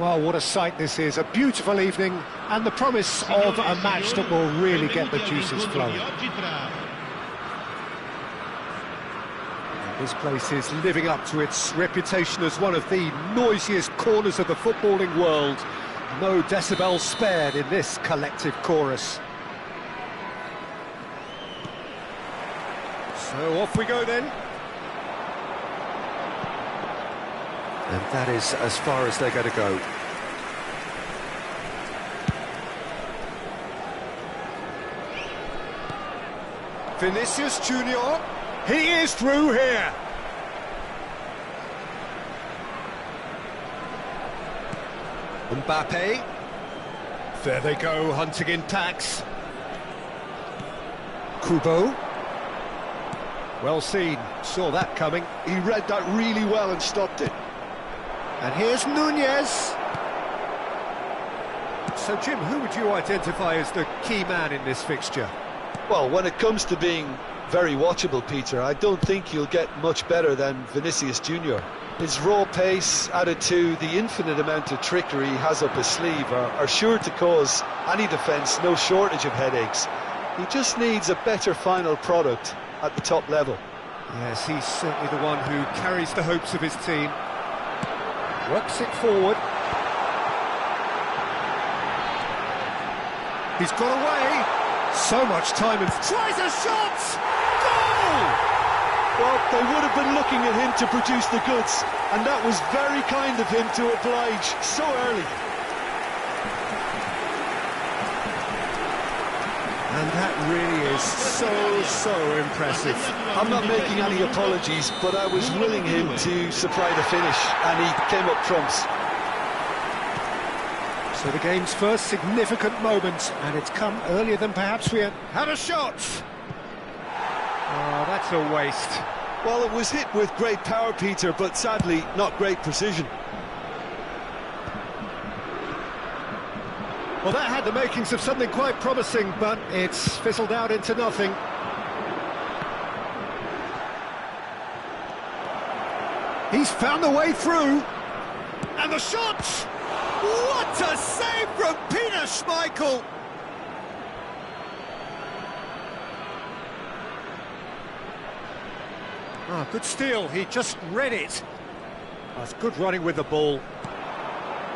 Well, what a sight this is, a beautiful evening and the promise of a match that will really get the juices flowing. This place is living up to its reputation as one of the noisiest corners of the footballing world. No decibels spared in this collective chorus. So off we go then. And that is as far as they're going to go. Vinicius Junior, he is through here. Mbappe, there they go, hunting in tacks. Kubo, well seen, saw that coming. He read that really well and stopped it. And here's Nunez. So, Jim, who would you identify as the key man in this fixture? Well, when it comes to being very watchable, Peter, I don't think you'll get much better than Vinicius Junior. His raw pace, added to the infinite amount of trickery he has up his sleeve, are sure to cause any defence no shortage of headaches. He just needs a better final product at the top level. Yes, he's certainly the one who carries the hopes of his team. Works it forward. He's got away. So much time and tries a shot! Goal! Well, they would have been looking at him to produce the goods, and that was very kind of him to oblige so early. And that really is so impressive. I'm not making any apologies, but I was willing him to supply the finish, and he came up trumps. So the game's first significant moment, and it's come earlier than perhaps we had a shot. Oh, that's a waste. Well, it was hit with great power, Peter, but sadly not great precision. Well, that had the makings of something quite promising, but it's fizzled out into nothing. He's found the way through. And the shot! What a save from Peter Schmeichel! Ah, good steal, he just read it. That's good running with the ball.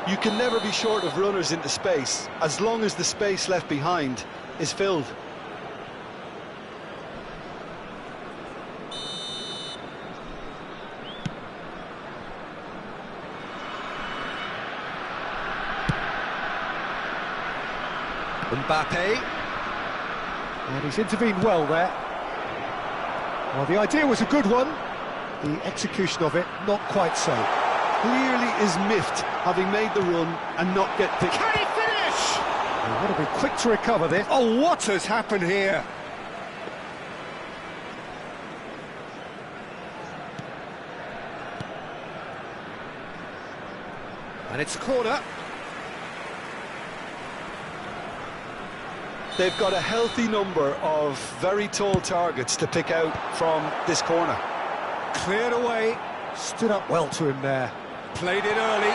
You can never be short of runners into space, as long as the space left behind is filled. Mbappe. And he's intervened well there. Well, the idea was a good one. The execution of it, not quite so. Clearly is miffed, having made the run and not get picked. Can he finish? Well, got to be quick to recover this. Oh, what has happened here? And it's a corner. They've got a healthy number of very tall targets to pick out from this corner. Cleared away. Stood up well to him there. Played it early.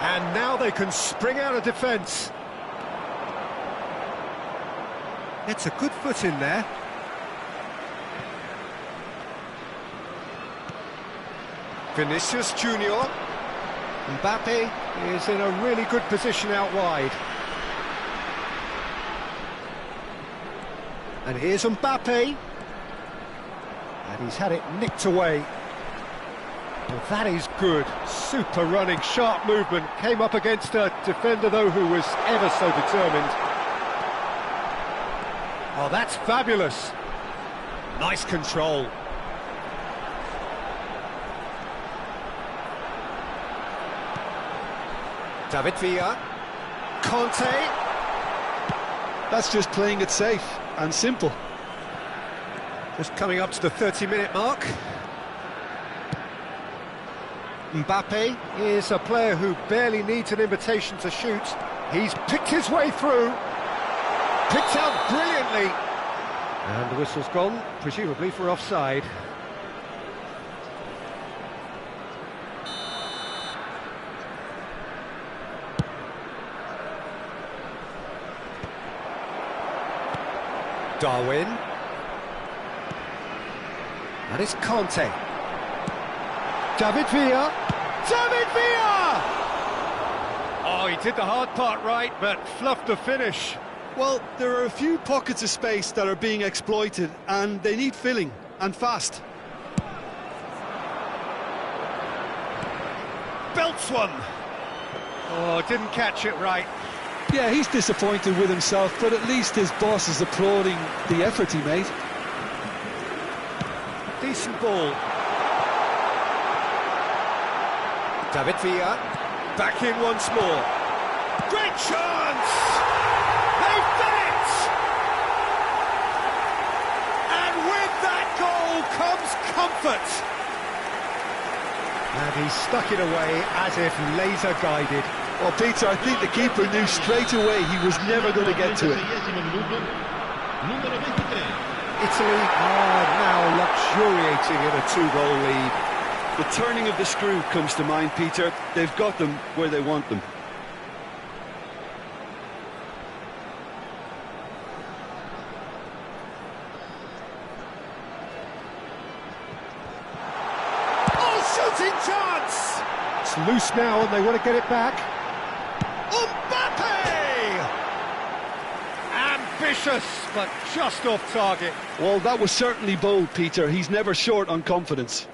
And now they can spring out of defence. It's a good foot in there. Vinicius Junior. Mbappe is in a really good position out wide. And here's Mbappe. And he's had it nicked away. Well, that is good. Super running, sharp movement. Came up against a defender, though, who was ever so determined. Oh, that's fabulous. Nice control. David Villa. Conte. That's just playing it safe and simple. Just coming up to the 30-minute mark. Mbappe is a player who barely needs an invitation to shoot. He's picked his way through. Picked out brilliantly. And the whistle's gone, presumably for offside. Darwin. And it's Conte. David Villa. David Villa! Oh, he did the hard part right, but fluffed the finish. Well, there are a few pockets of space that are being exploited, and they need filling, and fast. Belts one. Oh, didn't catch it right. Yeah, he's disappointed with himself, but at least his boss is applauding the effort he made. Decent ball. David Villa, back in once more. Great chance! They've done it! And with that goal comes comfort. And he stuck it away as if laser guided. Well, Peter, I think the keeper knew straight away he was never going to get to it. Italy are now luxuriating in a two-goal lead. The turning of the screw comes to mind, Peter. They've got them where they want them. Oh, shooting chance! It's loose now and they want to get it back. Mbappe! Ambitious, but just off target. Well, that was certainly bold, Peter. He's never short on confidence.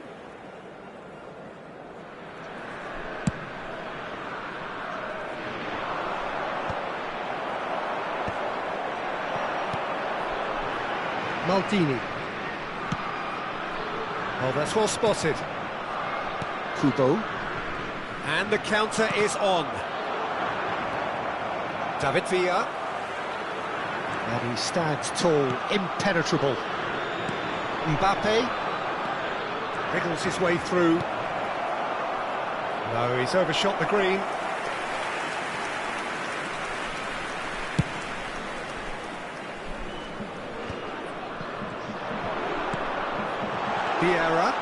Maldini. Oh, that's well spotted. Kubo. And the counter is on. David Villa. And he stands tall, impenetrable. Mbappe. Wriggles his way through. No, he's overshot the green. Vieira.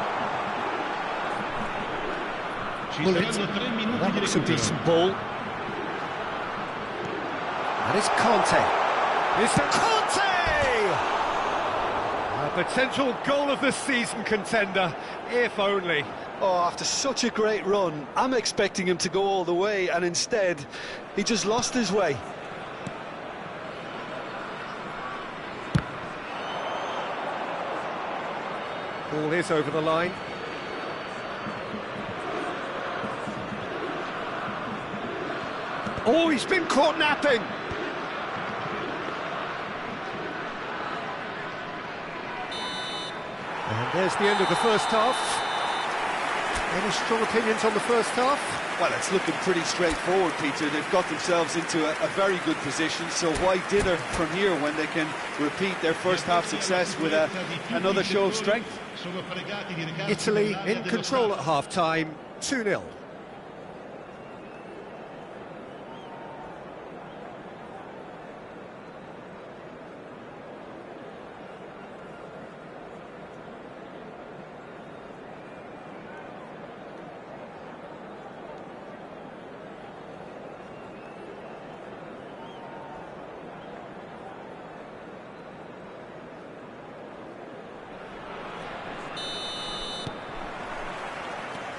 That looks a decent ball. And it's Conte. It's Conte! Potential goal of the season contender, if only. Oh, after such a great run, I'm expecting him to go all the way, and instead, he just lost his way. Ball is over the line. Oh, he's been caught napping. And there's the end of the first half. Any strong opinions on the first half? Well, it's looking pretty straightforward, Peter. They've got themselves into a very good position, so why dither from here when they can repeat their first half success with another show of strength? Italy in control at half-time, 2-0.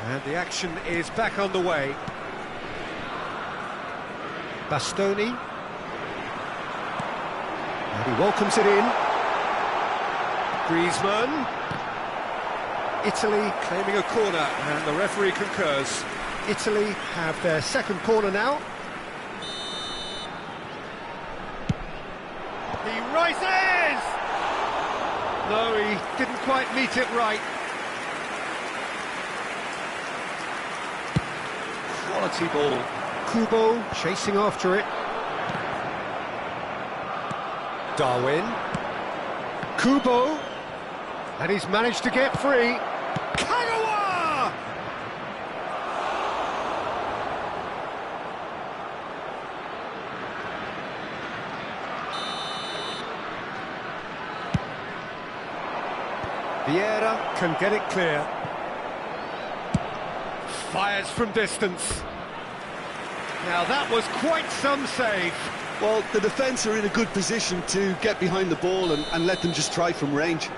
And the action is back on the way. Bastoni. And he welcomes it in. Griezmann. Italy claiming a corner, and the referee concurs. Italy have their second corner now. He rises! No, he didn't quite meet it right. Quality ball. Kubo chasing after it. Darwin. Kubo. And he's managed to get free. Kagawa! Vieira can get it clear. Fires from distance. Now that was quite some save. Well, the defence are in a good position to get behind the ball and let them just try from range.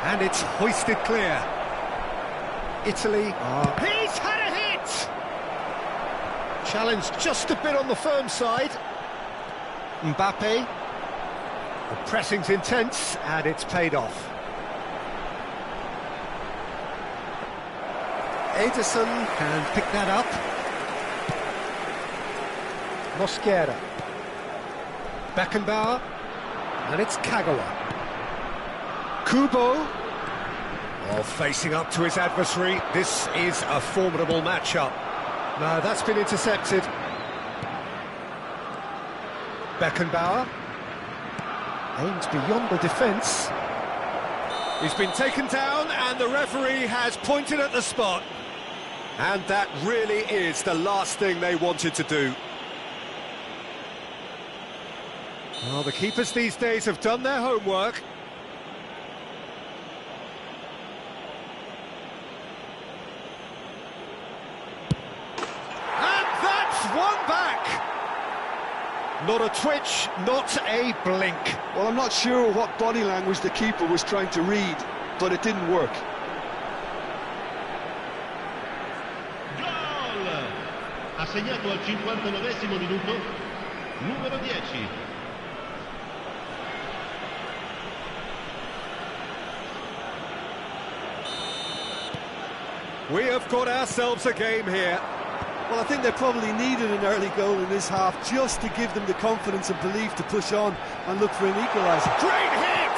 And it's hoisted clear. Italy. He's had a hit! Challenged just a bit on the firm side. Mbappe. The pressing's intense, and it's paid off. Ederson can pick that up. Mosquera. Beckenbauer. And it's Kagawa. Kubo. While facing up to his adversary, this is a formidable matchup. No, that's been intercepted. Beckenbauer. Aims beyond the defence. He's been taken down, and the referee has pointed at the spot. And that really is the last thing they wanted to do. Well, the keepers these days have done their homework. And that's one back! Not a twitch, not a blink. Well, I'm not sure what body language the keeper was trying to read, but it didn't work. Ha segnato al 59esimo minuto, numero 10. We have got ourselves a game here. Well, I think they probably needed an early goal in this half just to give them the confidence and belief to push on and look for an equaliser. Great hit!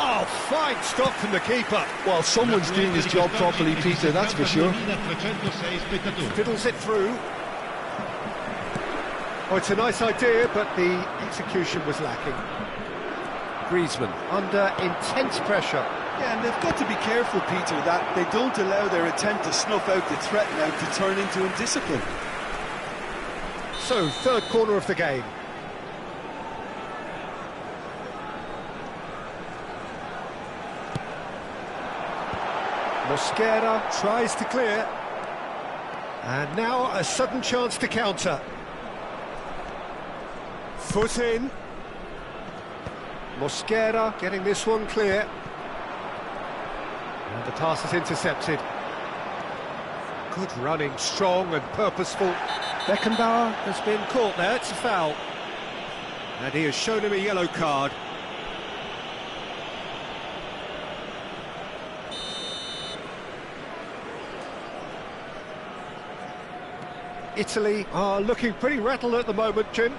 Oh, fine stop from the keeper. Well, someone's doing his job properly, Peter, that's for sure. Fiddles it through. Oh, it's a nice idea, but the execution was lacking. Griezmann under intense pressure. Yeah, and they've got to be careful, Peter, that they don't allow their attempt to snuff out the threat now to turn into indiscipline. So, third corner of the game. Mosquera tries to clear. And now a sudden chance to counter. Foot in. Mosquera getting this one clear. And the pass is intercepted. Good running, strong and purposeful. Beckenbauer has been caught there, it's a foul. And he has shown him a yellow card. Italy are looking pretty rattled at the moment, Jim.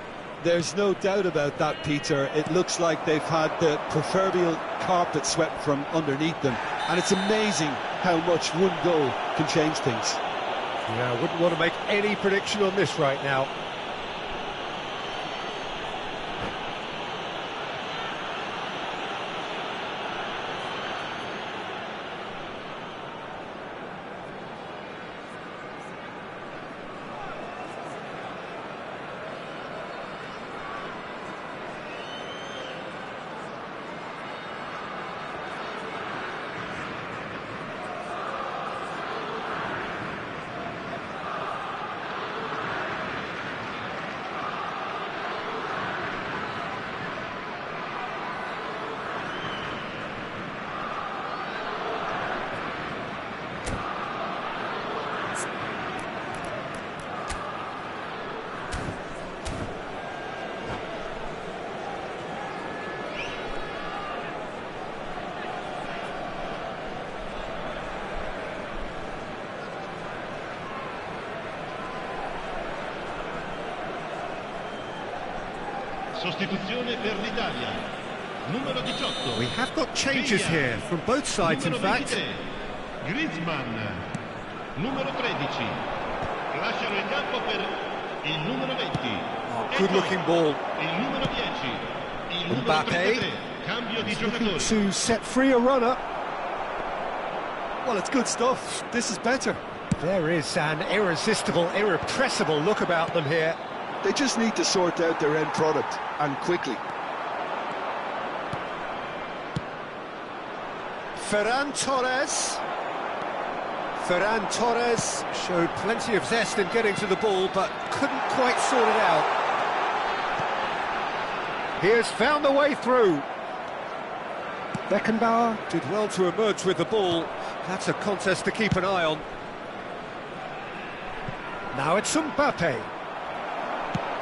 There's no doubt about that, Peter. It looks like they've had the proverbial carpet swept from underneath them. And it's amazing how much one goal can change things. Yeah, I wouldn't want to make any prediction on this right now. Sostituzione per l'Italia. Numero 18. We have got changes here from both sides, in fact. Griezmann. Numero 13. Lasciano il campo per il numero 20. Good looking ball. Il numero 10. Il numero Mbappé. 33. Cambio di giocatore. To set free a runner. Well, it's good stuff. This is better. There is an irresistible, irrepressible look about them here. They just need to sort out their end product, and quickly. Ferran Torres. Ferran Torres showed plenty of zest in getting to the ball, but couldn't quite sort it out. He has found the way through. Beckenbauer did well to emerge with the ball. That's a contest to keep an eye on. Now it's Mbappé.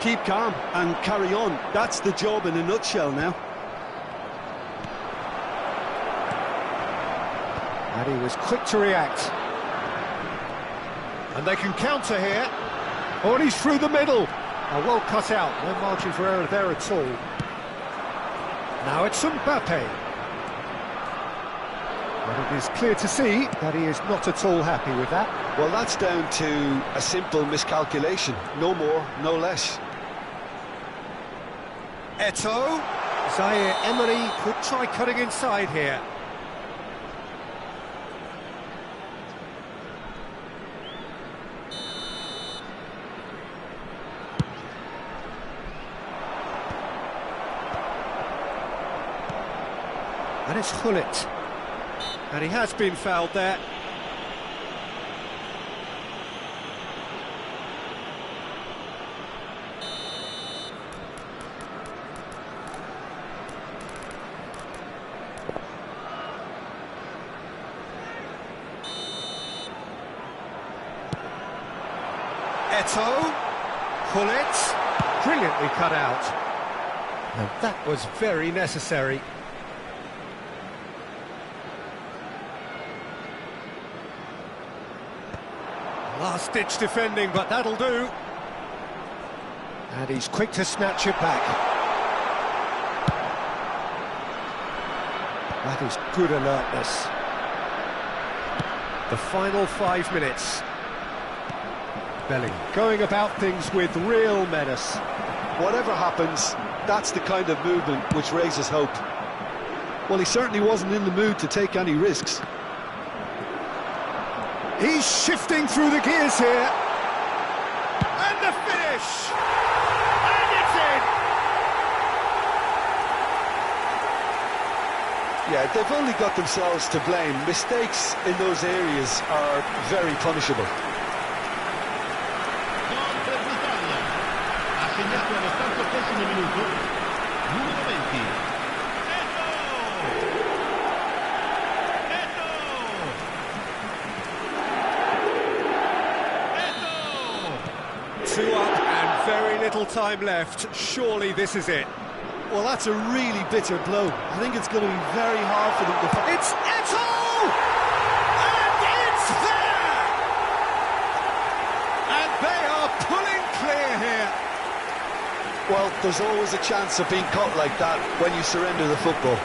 Keep calm and carry on. That's the job in a nutshell now. And he was quick to react. And they can counter here. Oh, and he's through the middle. Oh, well cut out. No margin for error there at all. Now it's Mbappé. And it is clear to see that he is not at all happy with that. Well, that's down to a simple miscalculation. No more, no less. Eto'o. Zaire Emery could try cutting inside here. And it's Hullet. And he has been fouled there. Eto'o, Hullet, brilliantly cut out. And that was very necessary. Last-ditch defending, but that'll do. And he's quick to snatch it back. That is good alertness. The final 5 minutes. Belling going about things with real menace. Whatever happens, that's the kind of movement which raises hope. Well, he certainly wasn't in the mood to take any risks. He's shifting through the gears here. And the finish! And it's in! Yeah, they've only got themselves to blame. Mistakes in those areas are very punishable. Gol per l'Italia. Ha segnato all'88esimo minuto. Numero 20. little time left. Surely this is it. Well, that's a really bitter blow. I think it's going to be very hard for them to... It's Eto! And it's there! And they are pulling clear here. Well, there's always a chance of being caught like that when you surrender the football.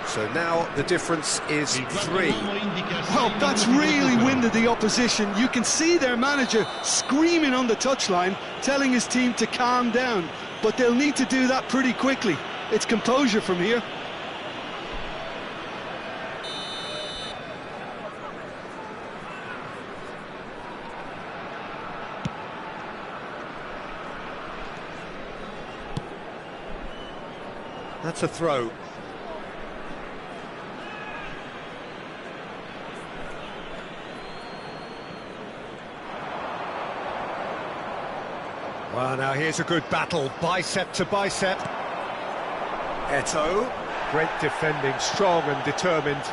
So now the difference is 3. Well, that's really winded the opposition. You can see their manager screaming on the touchline, telling his team to calm down. But they'll need to do that pretty quickly. It's composure from here. That's a throw. Well, now here's a good battle, bicep to bicep. Eto, great defending, strong and determined.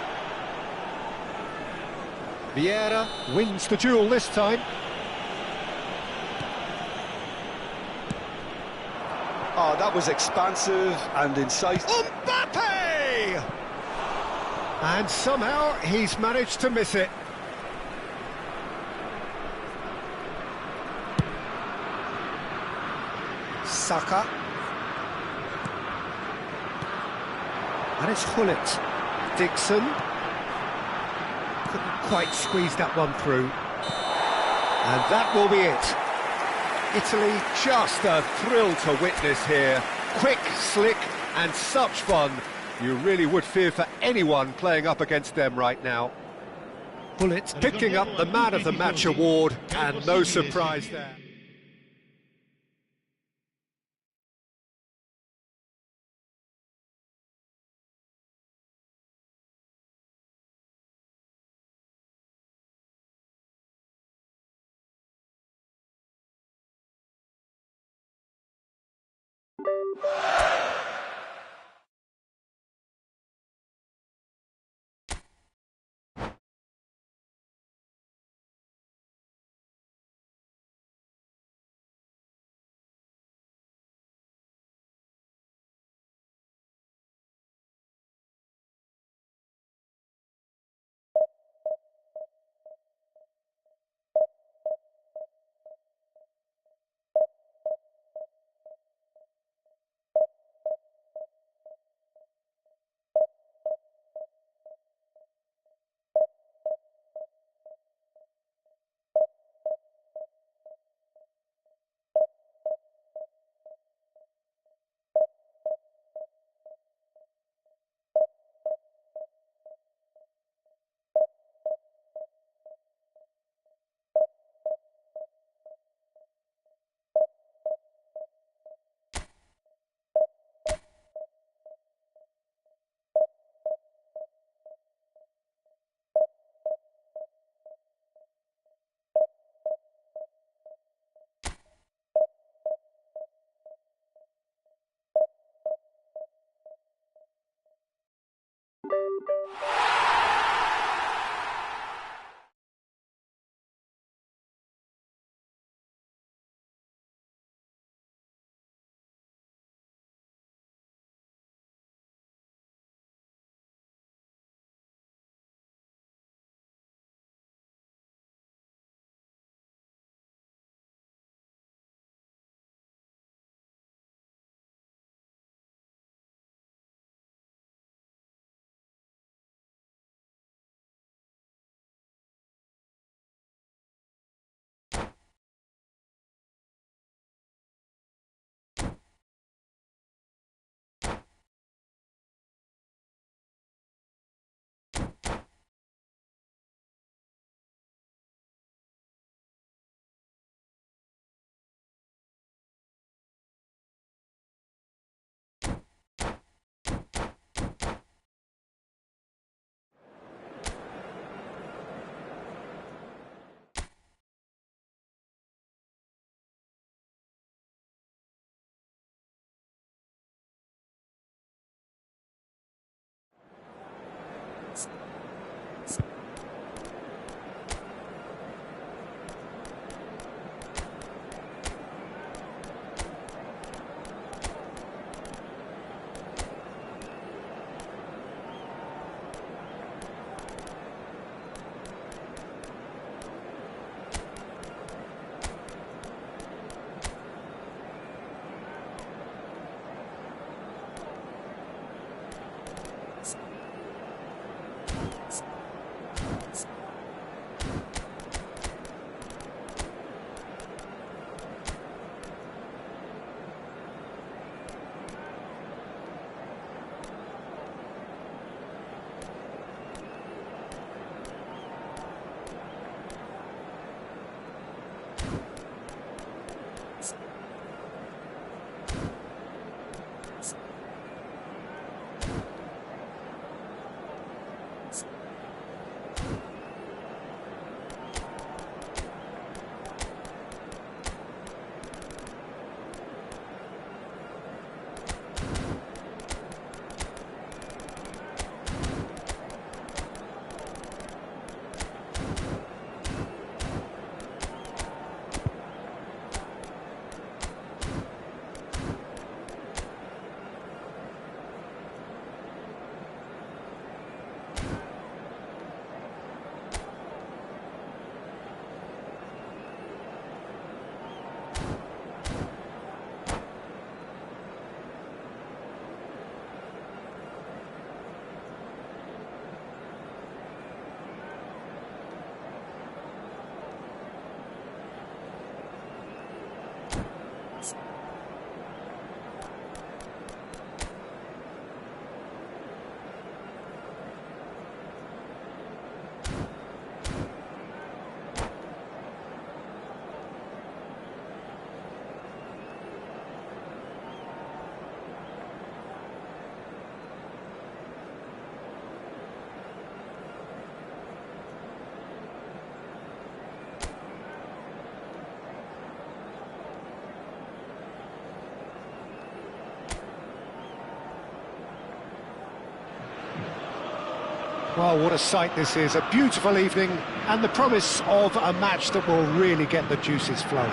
Vieira wins the duel this time. Oh, that was expansive and incisive. Mbappe! And somehow he's managed to miss it. Saka. And it's Hullet. Dixon. Couldn't quite squeeze that one through. And that will be it. Italy, just a thrill to witness here. Quick, slick, and such fun. You really would fear for anyone playing up against them right now. Bullets picking up the Man of the Match award, and no surprise there. Well, what a sight this is, a beautiful evening, and the promise of a match that will really get the juices flowing.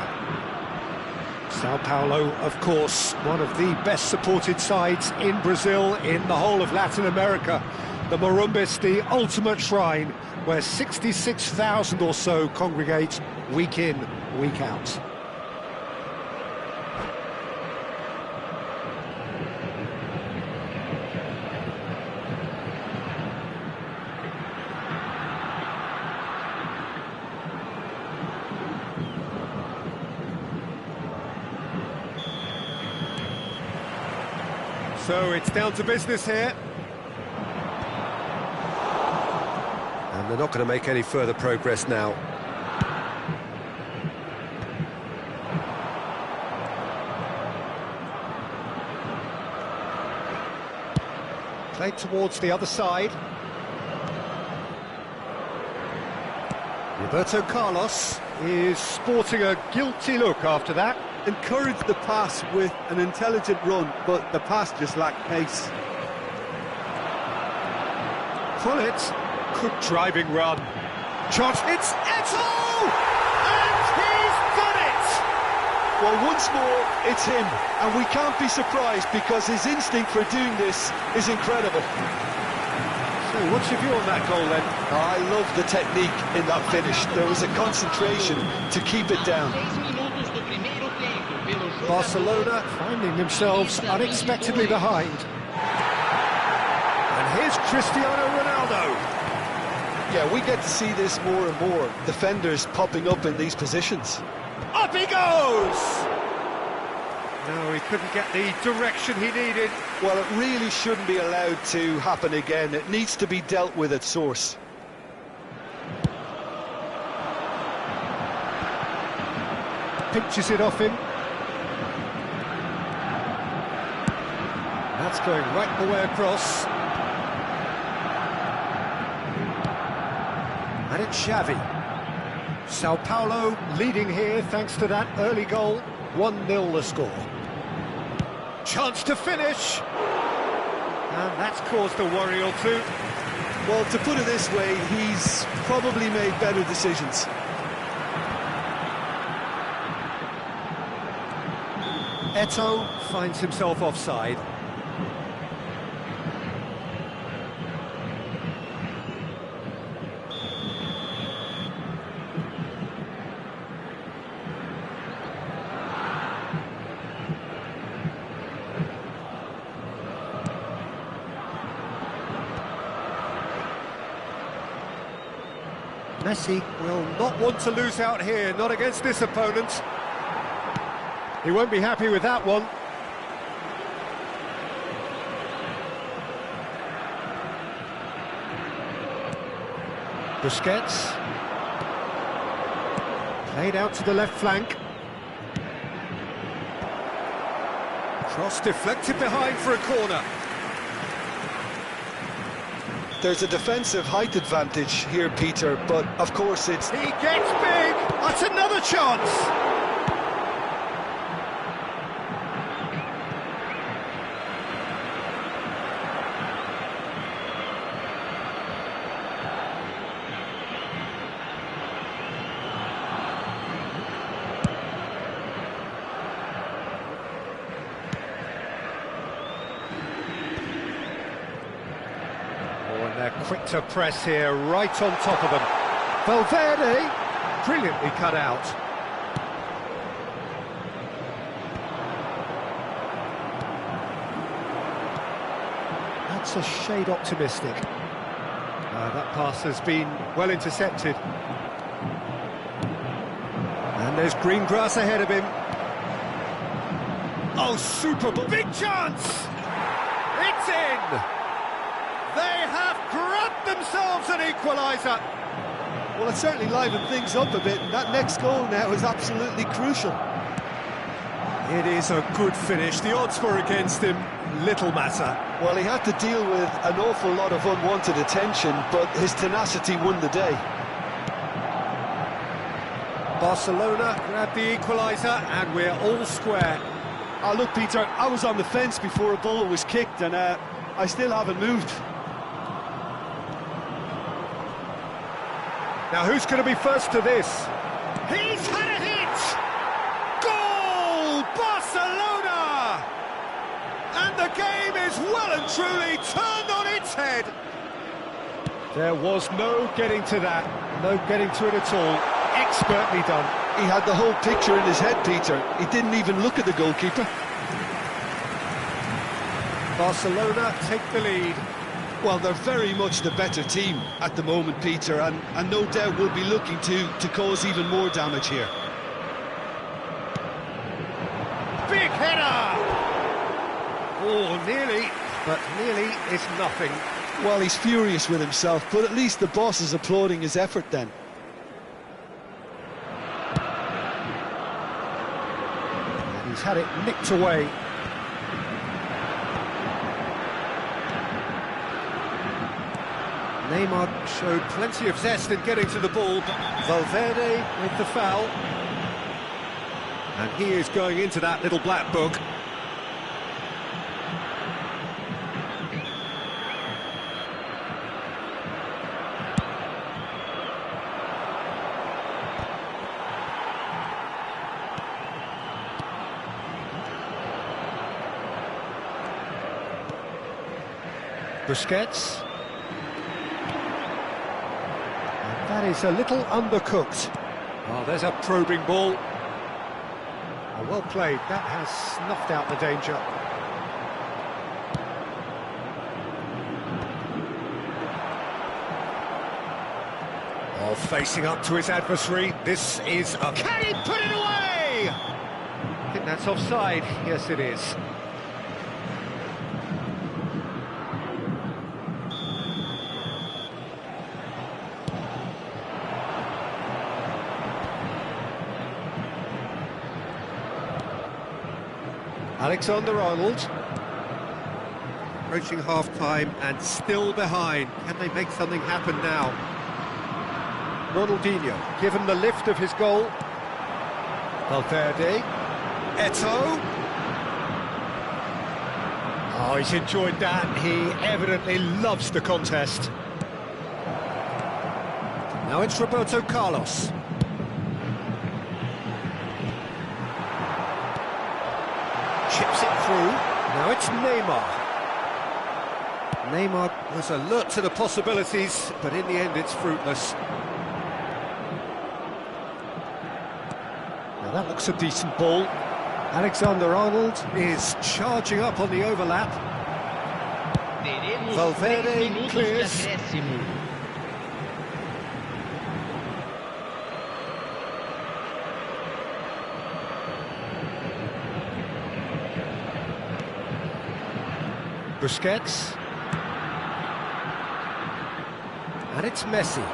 Sao Paulo, of course, one of the best supported sides in Brazil, in the whole of Latin America. The Morumbis, the ultimate shrine, where 66,000 or so congregate week in, week out. So it's down to business here. And they're not going to make any further progress now. Played towards the other side. Roberto Carlos is sporting a guilty look after that. Encouraged the pass with an intelligent run, but the pass just lacked pace. Pull it. Good driving run. Chance. It's Eto'o! And he's done it! Well, once more, it's him, and we can't be surprised because his instinct for doing this is incredible. So what's your view on that goal then? I love the technique in that finish. There was a concentration to keep it down. Barcelona finding themselves unexpectedly behind. And here's Cristiano Ronaldo. Yeah, we get to see this more and more. Defenders popping up in these positions. Up he goes! No, he couldn't get the direction he needed. Well, it really shouldn't be allowed to happen again. It needs to be dealt with at source. Pinches it off him. That's going right the way across. And it's Xavi. Sao Paulo leading here thanks to that early goal. 1-0 the score. Chance to finish. And that's caused a worry or two. Well, to put it this way, he's probably made better decisions. Eto'o finds himself offside. Messi will not want to lose out here, not against this opponent. He won't be happy with that one. Busquets. Played out to the left flank. Cross deflected behind for a corner. There's a defensive height advantage here, Peter, but of course it's... He gets big! That's another chance! They're quick to press here, right on top of them. Valverde, brilliantly cut out. That's a shade optimistic. That pass has been well intercepted. And there's green grass ahead of him. Oh, super big chance! It's in! They have grabbed themselves an equaliser. Well, it certainly livened things up a bit, and that next goal now is absolutely crucial. It is a good finish. The odds were against him, little matter. Well, he had to deal with an awful lot of unwanted attention, but his tenacity won the day. Barcelona grabbed the equaliser, and we're all square. Oh, look, Peter, I was on the fence before a ball was kicked, and I still haven't moved. Now who's going to be first to this? He's had a hit! Goal! Barcelona! And the game is well and truly turned on its head. There was no getting to that, no getting to it at all. Expertly done. He had the whole picture in his head, Peter. He didn't even look at the goalkeeper. Barcelona take the lead. Well, they're very much the better team at the moment, Peter, and no doubt will be looking to cause even more damage here. Big header! Oh, nearly, but nearly is nothing. Well, he's furious with himself, but at least the boss is applauding his effort then. He's had it nicked away. Neymar showed plenty of zest in getting to the ball, but Valverde with the foul. And he is going into that little black book. Busquets. And that is a little undercooked. Oh, there's a probing ball. Oh, well played. That has snuffed out the danger. Oh, facing up to his adversary. This is a... Can he put it away? I think that's offside. Yes, it is. Alexander-Arnold. Approaching half-time and still behind. Can they make something happen now? Ronaldinho, given the lift of his goal. Valverde. Eto'o. Oh, he's enjoyed that. He evidently loves the contest. Now it's Roberto Carlos. Chips it through. Now it's Neymar. Neymar was alert to the possibilities, but in the end it's fruitless. Now that looks a decent ball. Alexander-Arnold is charging up on the overlap. Valverde clears. Busquets. And it's Messi.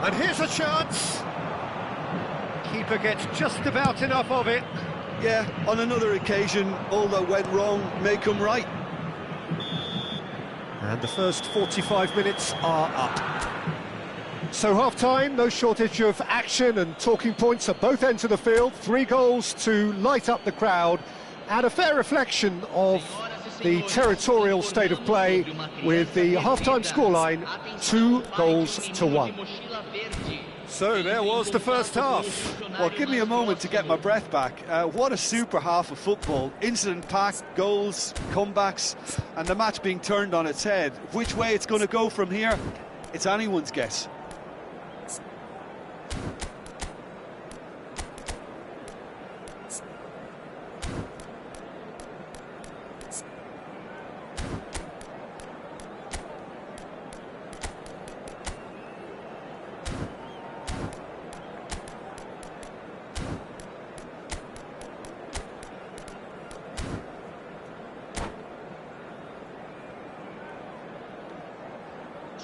And here's a chance. Keeper gets just about enough of it. Yeah, on another occasion, all that went wrong may come right. And the first 45 minutes are up. So half-time, no shortage of action and talking points at both ends of the field. 3 goals to light up the crowd, and a fair reflection of the territorial state of play, with the half-time scoreline 2-1. So there was the first half. Well, give me a moment to get my breath back. What a super half of football. Incident-packed, goals, comebacks, and the match being turned on its head. Which way it's going to go from here, it's anyone's guess.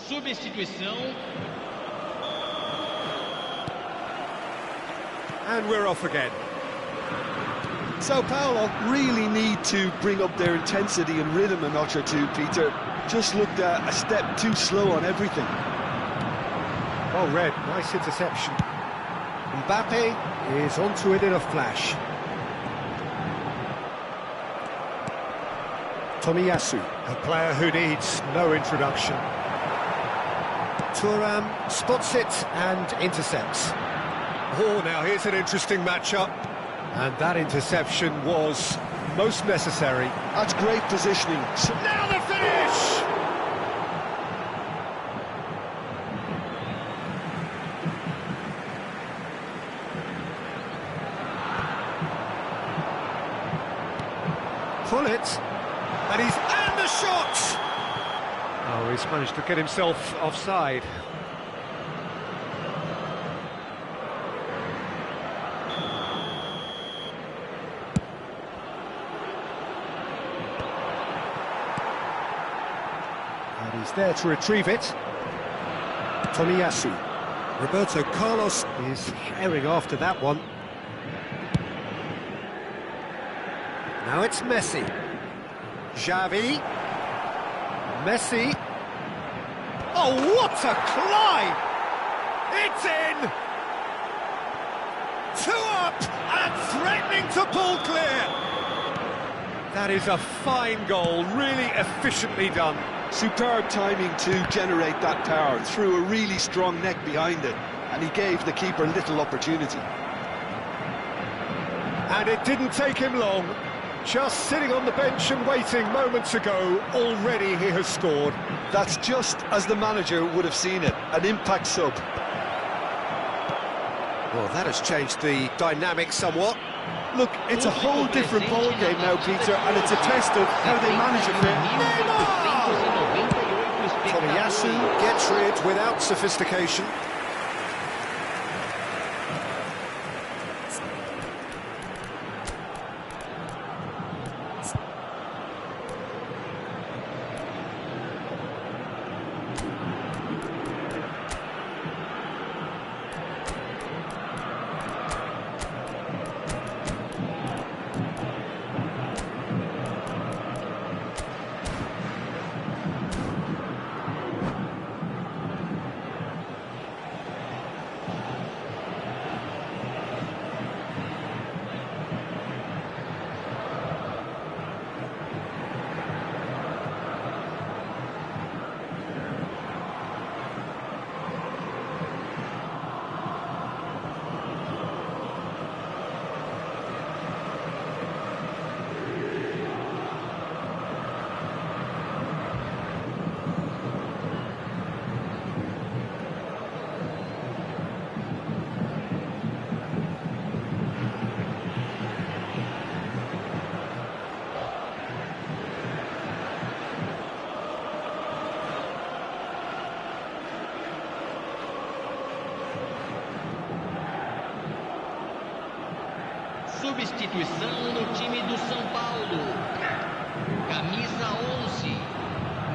Substituição. And we're off again. Sao Paulo really need to bring up their intensity and rhythm a notch or two, Peter. Just looked a step too slow on everything. Well read, nice interception. Mbappe is onto it in a flash. Tomiyasu, a player who needs no introduction. Thuram spots it and intercepts. Oh, now here's an interesting matchup. And that interception was most necessary. That's great positioning. So Now the finish! Pull it, and the shot! Oh, he's managed to get himself offside. And he's there to retrieve it. Tomiyasu. Roberto Carlos is herring after that one. Now it's Messi. Xavi. Messi. Oh, what a climb! It's in! 2 up and threatening to pull clear. That is a fine goal, really efficiently done. superb timing to generate that power, threw a really strong neck behind it, and he gave the keeper little opportunity. And it didn't take him long. Just sitting on the bench and waiting moments ago, already he has scored. That's just as the manager would have seen it, an impact sub. Well, that has changed the dynamic somewhat. Look, it's a whole different ball game now, Peter, and it's a test of how they manage it here. Tomiyasu gets rid without sophistication. Substituição no time do São Paulo. Camisa 11,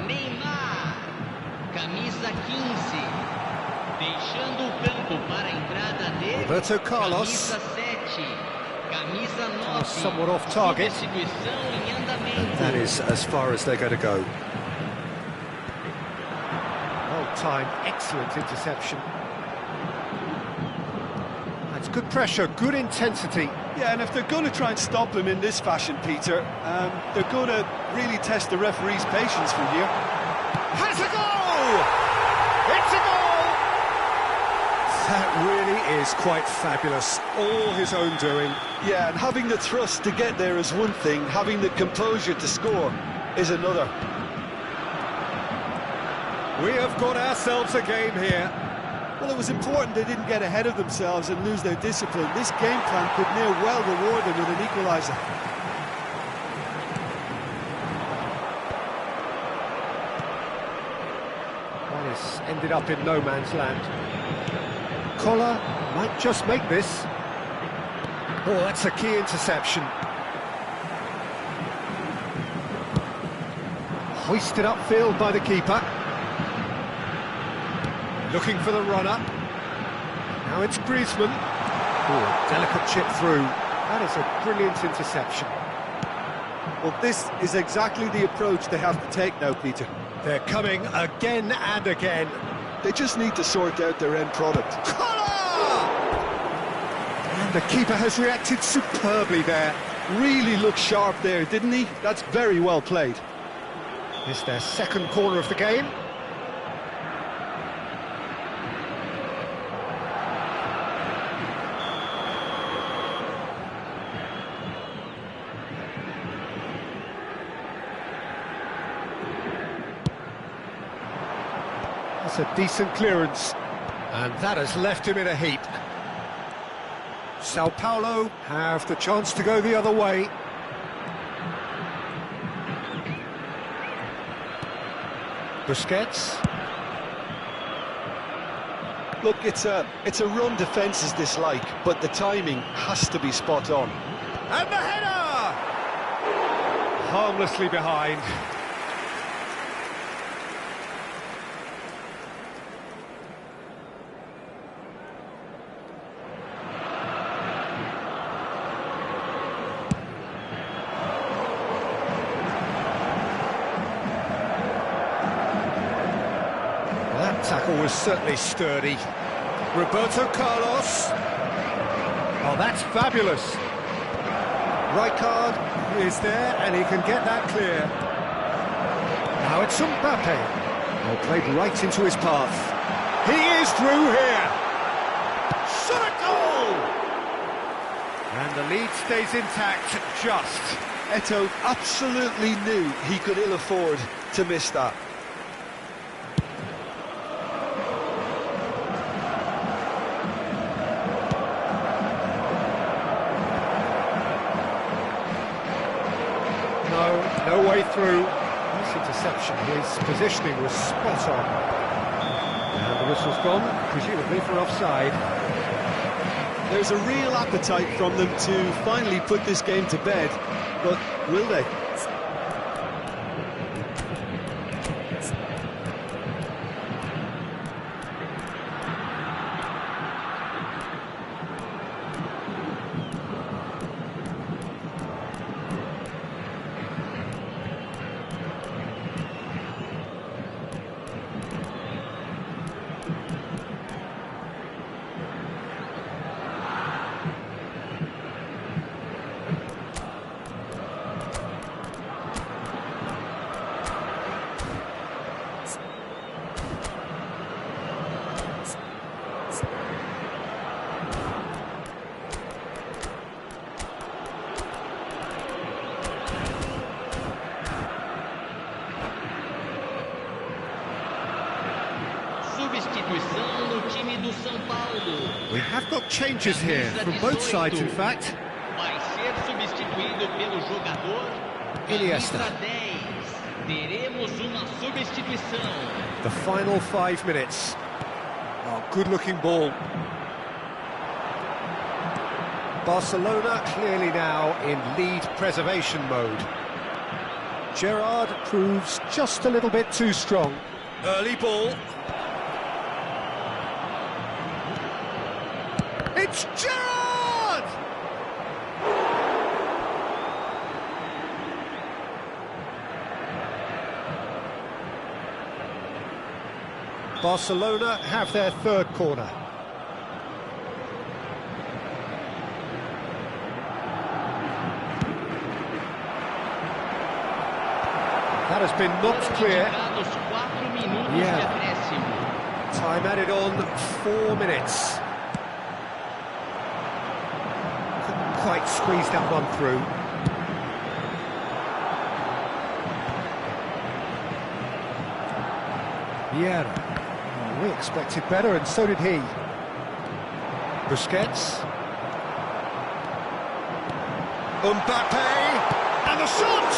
Neymar. Camisa 15, deixando o campo para a entrada dele. Roberto Carlos. Camisa 7, camisa 9. Somewhat off target. Substituição em andamento. That is as far as they're going to go. Well timed, excellent interception. That's good pressure, good intensity. Yeah, and if they're going to try and stop him in this fashion, Peter, they're going to really test the referee's patience from here. Has a goal! It's a goal! That really is quite fabulous. All his own doing. Yeah, and having the thrust to get there is one thing, having the composure to score is another. We have got ourselves a game here. Well, it was important they didn't get ahead of themselves and lose their discipline. This game plan could near well reward them with an equaliser. That has ended up in no man's land. Collar might just make this. Oh, that's a key interception. Hoisted upfield by the keeper. Looking for the runner. Now it's Griezmann. Oh, delicate chip through. That is a brilliant interception. Well, this is exactly the approach they have to take now, Peter. They're coming again and again. They just need to sort out their end product. Collar! And the keeper has reacted superbly there. Really looked sharp there, didn't he? That's very well played. It's their second corner of the game. That's a decent clearance. And that has left him in a heap. Sao Paulo have the chance to go the other way. Busquets. Look, it's a run defence's dislike, but the timing has to be spot on. And the header! Harmlessly behind. That tackle was certainly sturdy. Roberto Carlos. Oh, that's fabulous. Rijkaard is there, and he can get that clear. Now it's Mbappe. Oh, played right into his path. He is through here. Shot a goal! And the lead stays intact, just. Eto'o absolutely knew he could ill afford to miss that. No way through. This interception, his positioning was spot on. And the whistle's gone, presumably for offside. There's a real appetite from them to finally put this game to bed, but will they? Substituição no time do São Paulo. We have got changes here, from both sides in fact. Vai ser substituído pelo jogador Iniesta. camisa 10. Teremos uma substituição. The final 5 minutes. Oh, good-looking ball. Barcelona clearly now in lead preservation mode. Gerrard proves just a little bit too strong. Early ball. It's Gerrard! Barcelona have their third corner. That has been knocked clear. Yeah. Time added on 4 minutes. Couldn't quite squeeze that one through. Yeah. We expected better, and so did he. Busquets. Mbappe! And the shot!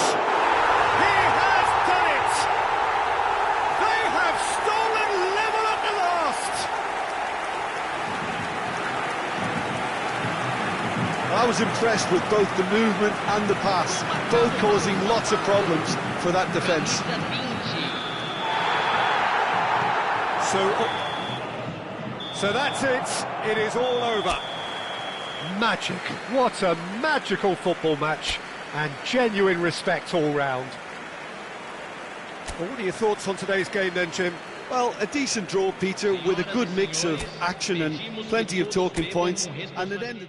He has done it! They have stolen level at the last! I was impressed with both the movement and the pass, both causing lots of problems for that defence. So that's it. It is all over. Magic. What a magical football match. And genuine respect all round. Well, what are your thoughts on today's game then, Jim? Well, a decent draw, Peter, with a good mix of action and plenty of talking points, and it ended...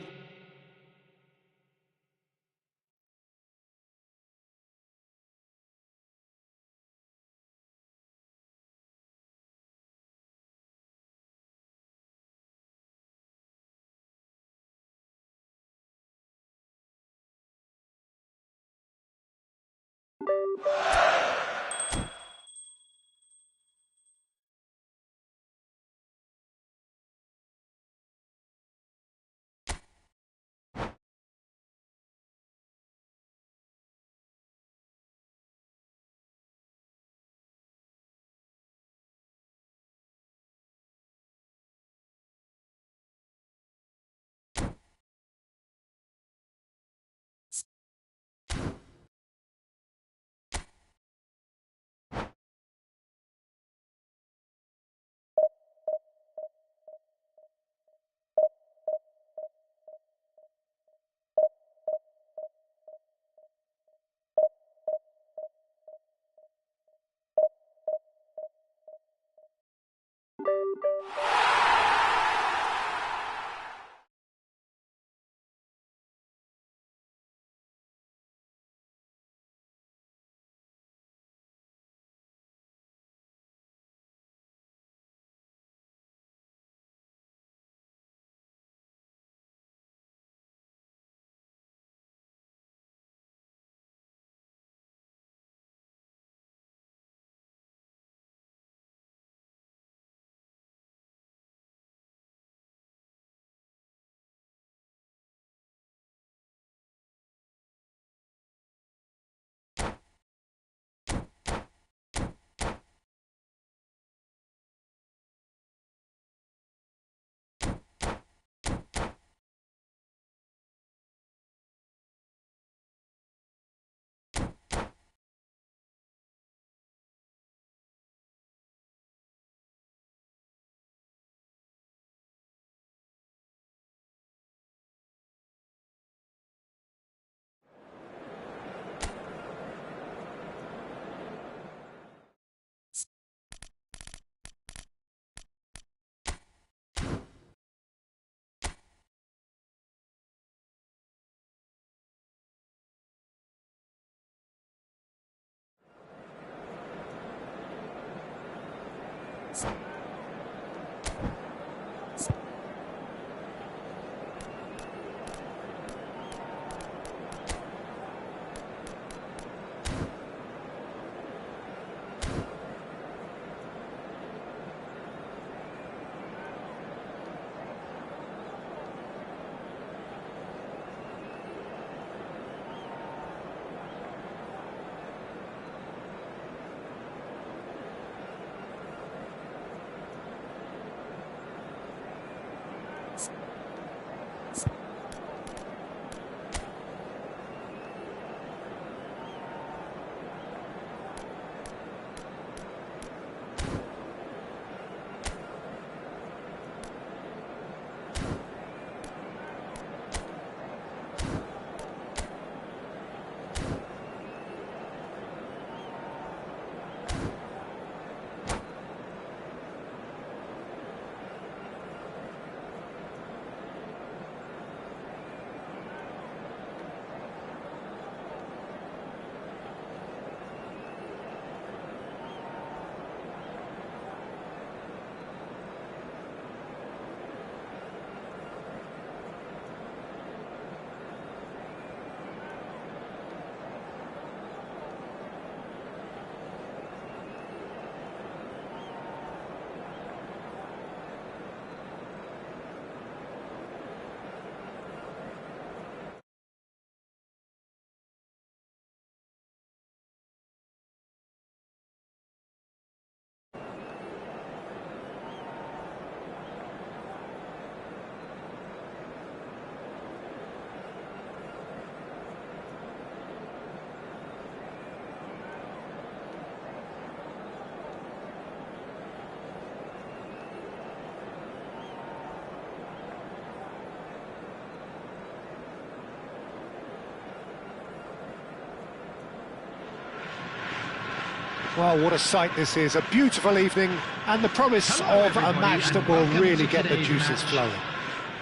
Well, what a sight this is, a beautiful evening, and the promise of a match that will really get the juices flowing.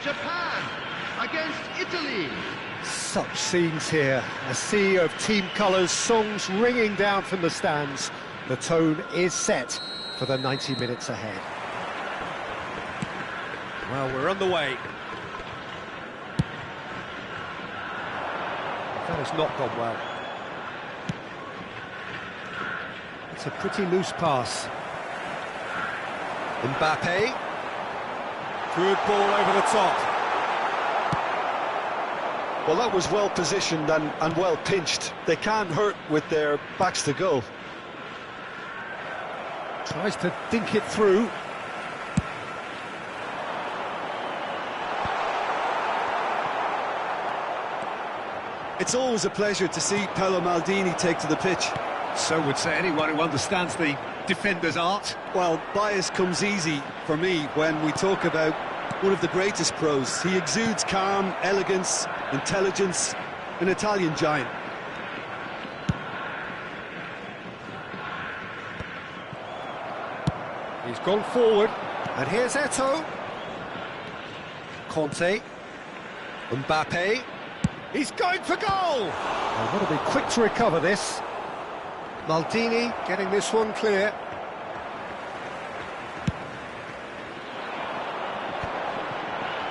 Japan against Italy. Such scenes here, a sea of team colours, songs ringing down from the stands. The tone is set for the 90 minutes ahead. Well, we're on the way. That has not gone well. It's a pretty loose pass. Mbappe. Good ball over the top. Well, that was well positioned and well pinched. They can't hurt with their backs to goal. Tries to dink it through. It's always a pleasure to see Paolo Maldini take to the pitch. So would say anyone who understands the defender's art. Well, bias comes easy for me when we talk about one of the greatest pros. He exudes calm, elegance, intelligence, an Italian giant. He's gone forward, and here's Eto'o. Conte. Mbappe. He's going for goal! They've got to be quick to recover this. Maldini getting this one clear.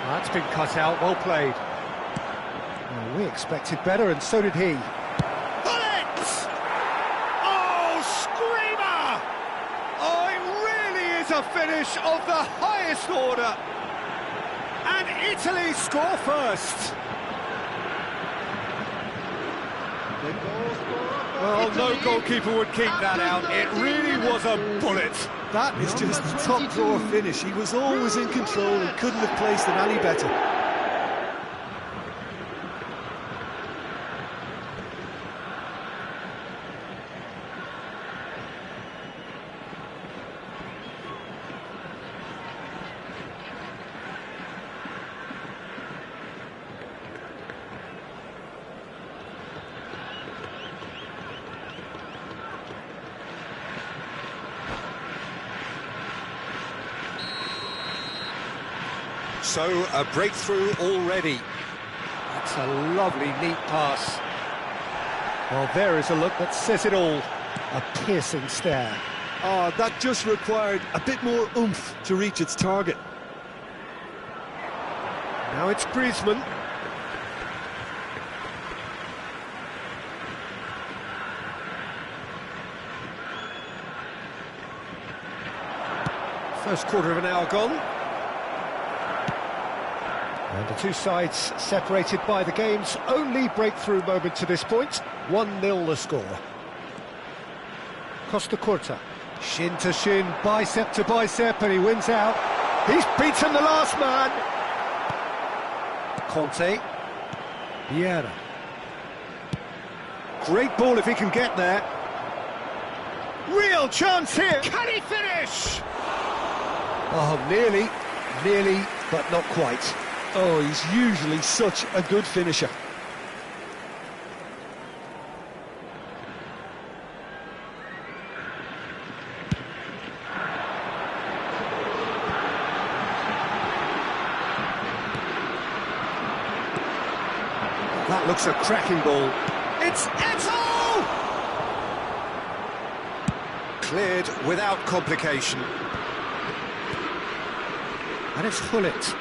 That's been cut out, well played. Well, we expected better, and so did he. Bullets! Oh, screamer! Oh, it really is a finish of the highest order. And Italy score first. Well, no goalkeeper would keep that out. It really was a bullet. That is just a top drawer finish. He was always in control and couldn't have placed it any better. So, a breakthrough already. That's a lovely, neat pass. Well, there is a look that says it all. A piercing stare. Oh, that just required a bit more oomph to reach its target. Now it's Griezmann. First quarter of an hour gone. And the two sides separated by the game's only breakthrough moment to this point. 1-0 the score. Costa Curta. Shin to shin, bicep to bicep, and he wins out. He's beaten the last man. Conte. Vieira. Great ball if he can get there. Real chance here. Can he finish? Oh, nearly, but not quite. Oh, he's usually such a good finisher. That looks a cracking ball. It's Eto'o! Cleared without complication. And it's Hullet.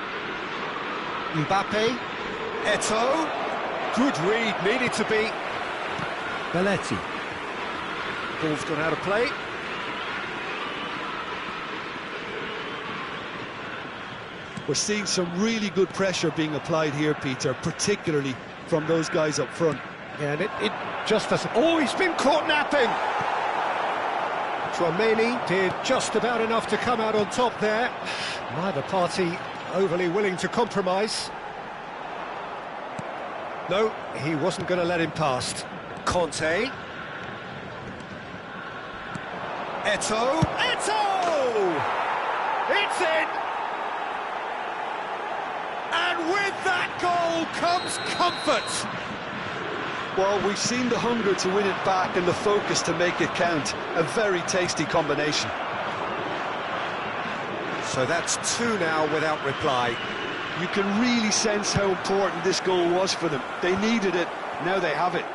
Mbappe. Eto'o. Good read, needed to be. Belletti. Ball's gone out of play. We're seeing some really good pressure being applied here, Peter, particularly from those guys up front. Yeah, and it just doesn't... Oh, he's been caught napping! Tchouaméni did just about enough to come out on top there. Neither party overly willing to compromise. No, he wasn't going to let him past. Conte. Eto'o. Eto'o! It's in! And with that goal comes comfort. Well, we've seen the hunger to win it back and the focus to make it count. A very tasty combination. So that's 2 now without reply. You can really sense how important this goal was for them. They needed it, now they have it.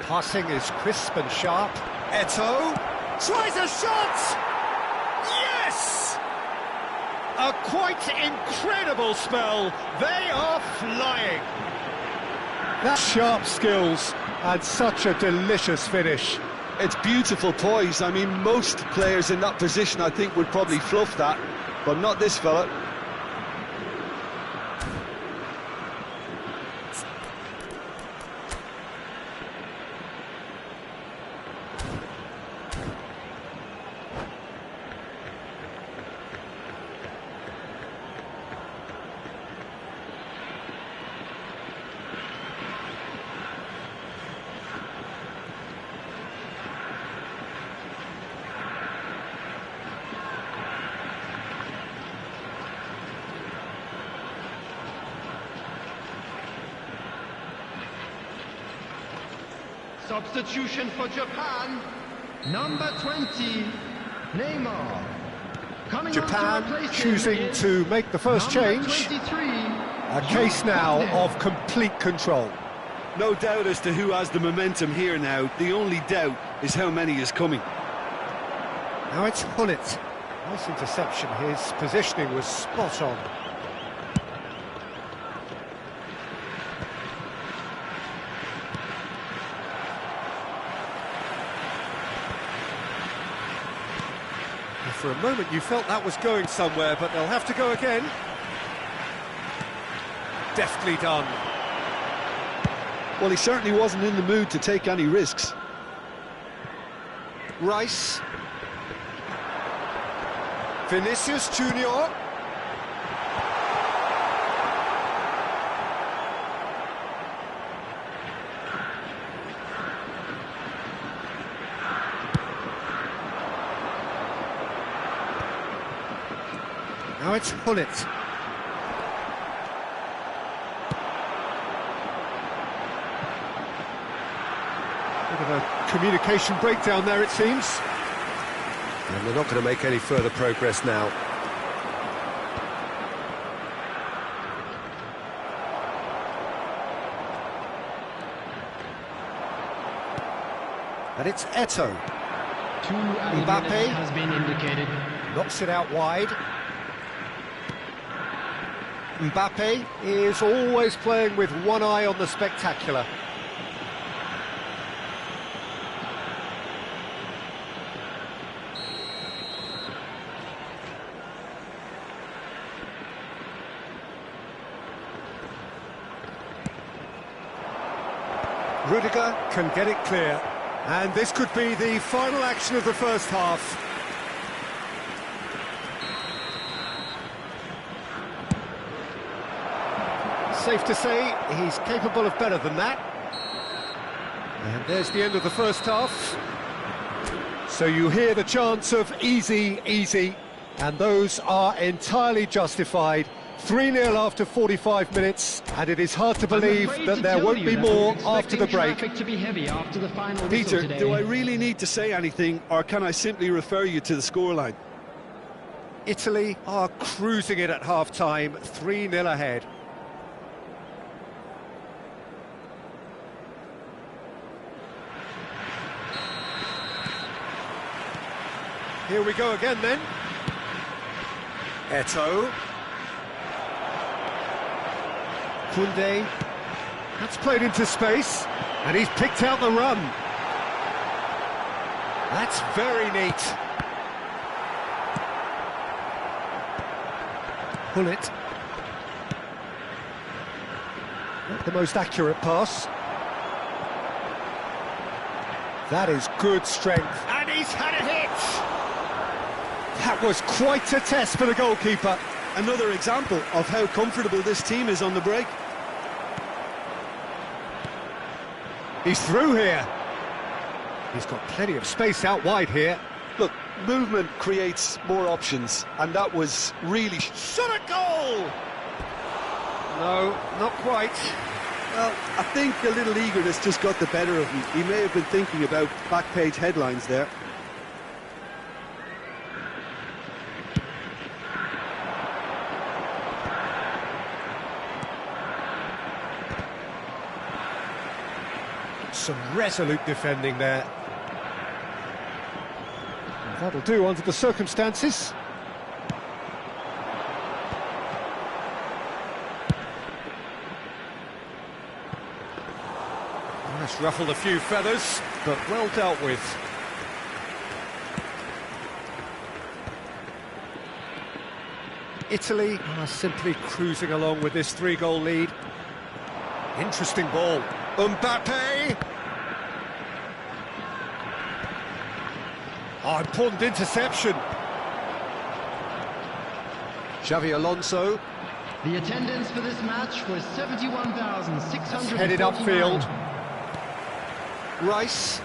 Passing is crisp and sharp. Eto'o tries a shot! Yes! A quite incredible spell. They are flying. That sharp skills and such a delicious finish. It's beautiful poise. I mean, most players in that position, I think, would probably fluff that, but not this fella. Substitution for Japan, number 20, Neymar. Coming Japan on to replace choosing him is to make the first number change. 23, A case now of complete control. No doubt as to who has the momentum here now. The only doubt is how many is coming. Now it's Hullet. Nice interception. His positioning was spot on. For a moment you felt that was going somewhere, but they'll have to go again. Deftly done. Well, he certainly wasn't in the mood to take any risks. Rice. Vinicius Junior. Now it's Hullet. Bit of a communication breakdown there, it seems. And they're not going to make any further progress now. And it's Eto'o. Mbappe has been indicated. knocks it out wide. Mbappe is always playing with one eye on the spectacular. Rudiger can get it clear, and this could be the final action of the first half. Safe to say he's capable of better than that. And there's the end of the first half. So you hear the chants of easy, easy, and those are entirely justified. 3-0 after 45 minutes, and it is hard to believe that there won't be more after the break. Peter, do I really need to say anything, or can I simply refer you to the scoreline? Italy are cruising it at half-time, 3-0 ahead. Here we go again then. Eto'o. Koundé. That's played into space, and he's picked out the run. That's very neat. Hullet. Not the most accurate pass. That is good strength. And he's had a hit! That was quite a test for the goalkeeper. Another example of how comfortable this team is on the break. He's through here. He's got plenty of space out wide here. Look, movement creates more options, and that was really... Shot at goal! No, not quite. Well, I think a little eagerness just got the better of him. He may have been thinking about back-page headlines there. Some resolute defending there. And that'll do under the circumstances. That's ruffled a few feathers, but well dealt with. Italy are simply cruising along with this 3-goal lead. Interesting ball. Mbappe! Oh, important interception. Xavi Alonso. The attendance for this match was 71,600. Headed upfield. Rice.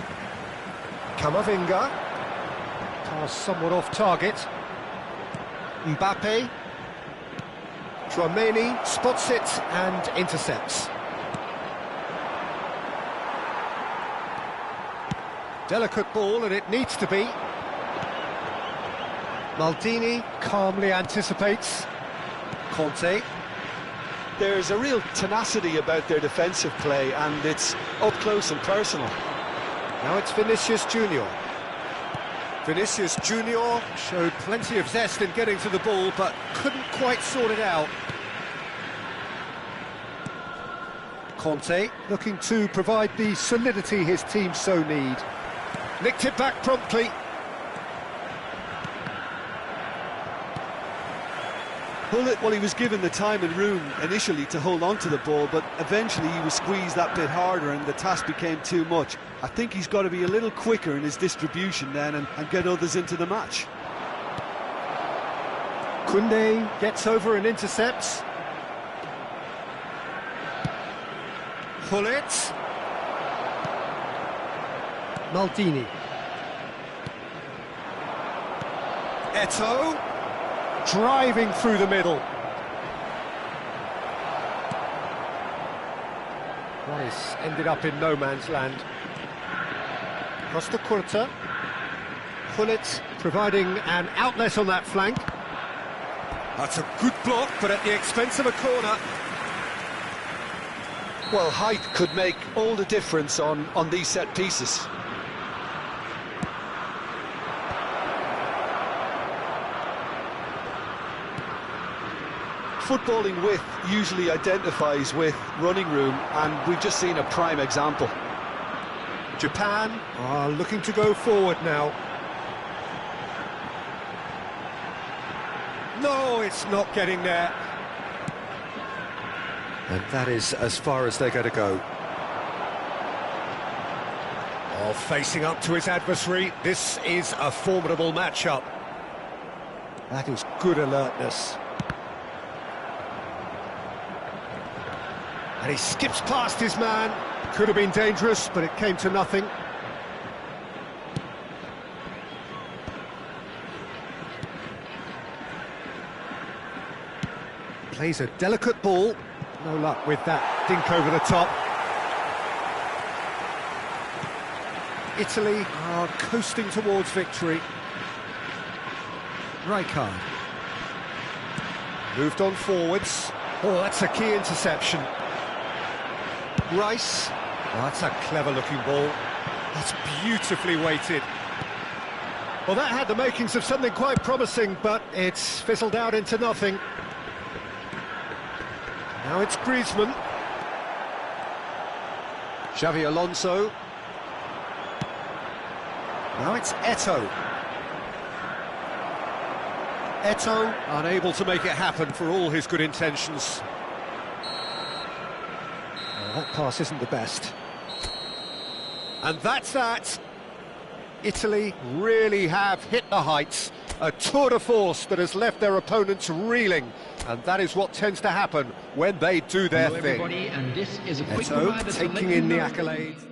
Camavinga. Pass somewhat off target. Mbappe. Tchouameni spots it and intercepts. Delicate ball, and it needs to be. Maldini calmly anticipates. Conte. There's a real tenacity about their defensive play, and it's up close and personal. Now it's Vinicius Junior. Vinicius Junior showed plenty of zest in getting to the ball, but couldn't quite sort it out. Conte looking to provide the solidity his team so need. Nicked it back promptly. Well, he was given the time and room initially to hold on to the ball, but eventually he was squeezed that bit harder and the task became too much. I think he's got to be a little quicker in his distribution then and get others into the match. Koundé gets over and intercepts. Gullit. Maldini. Eto'o. Driving through the middle. Rice ended up in no man's land. Costa Curta. Gullit providing an outlet on that flank. That's a good block, but at the expense of a corner. Well, height could make all the difference on these set pieces. Footballing width usually identifies with running room, and we've just seen a prime example. Japan are looking to go forward now. No, it's not getting there. And that is as far as they're going to go. Oh, facing up to his adversary, this is a formidable matchup. That is good alertness. And he skips past his man. Could have been dangerous, but it came to nothing. Plays a delicate ball. No luck with that dink over the top. Italy are coasting towards victory. Rijkaard. Moved on forwards. Oh, that's a key interception. Rice. Oh, that's a clever-looking ball. That's beautifully weighted. Well, that had the makings of something quite promising, but it's fizzled out into nothing. Now it's Griezmann. Xavi Alonso. Now it's Eto'o. Eto'o unable to make it happen for all his good intentions. Oh, that pass isn't the best. And that's that. Italy really have hit the heights. A tour de force that has left their opponents reeling. And that is what tends to happen when they do their Hello thing. everybody, and this is a quick Eto'o reminder to taking let you in the know accolades.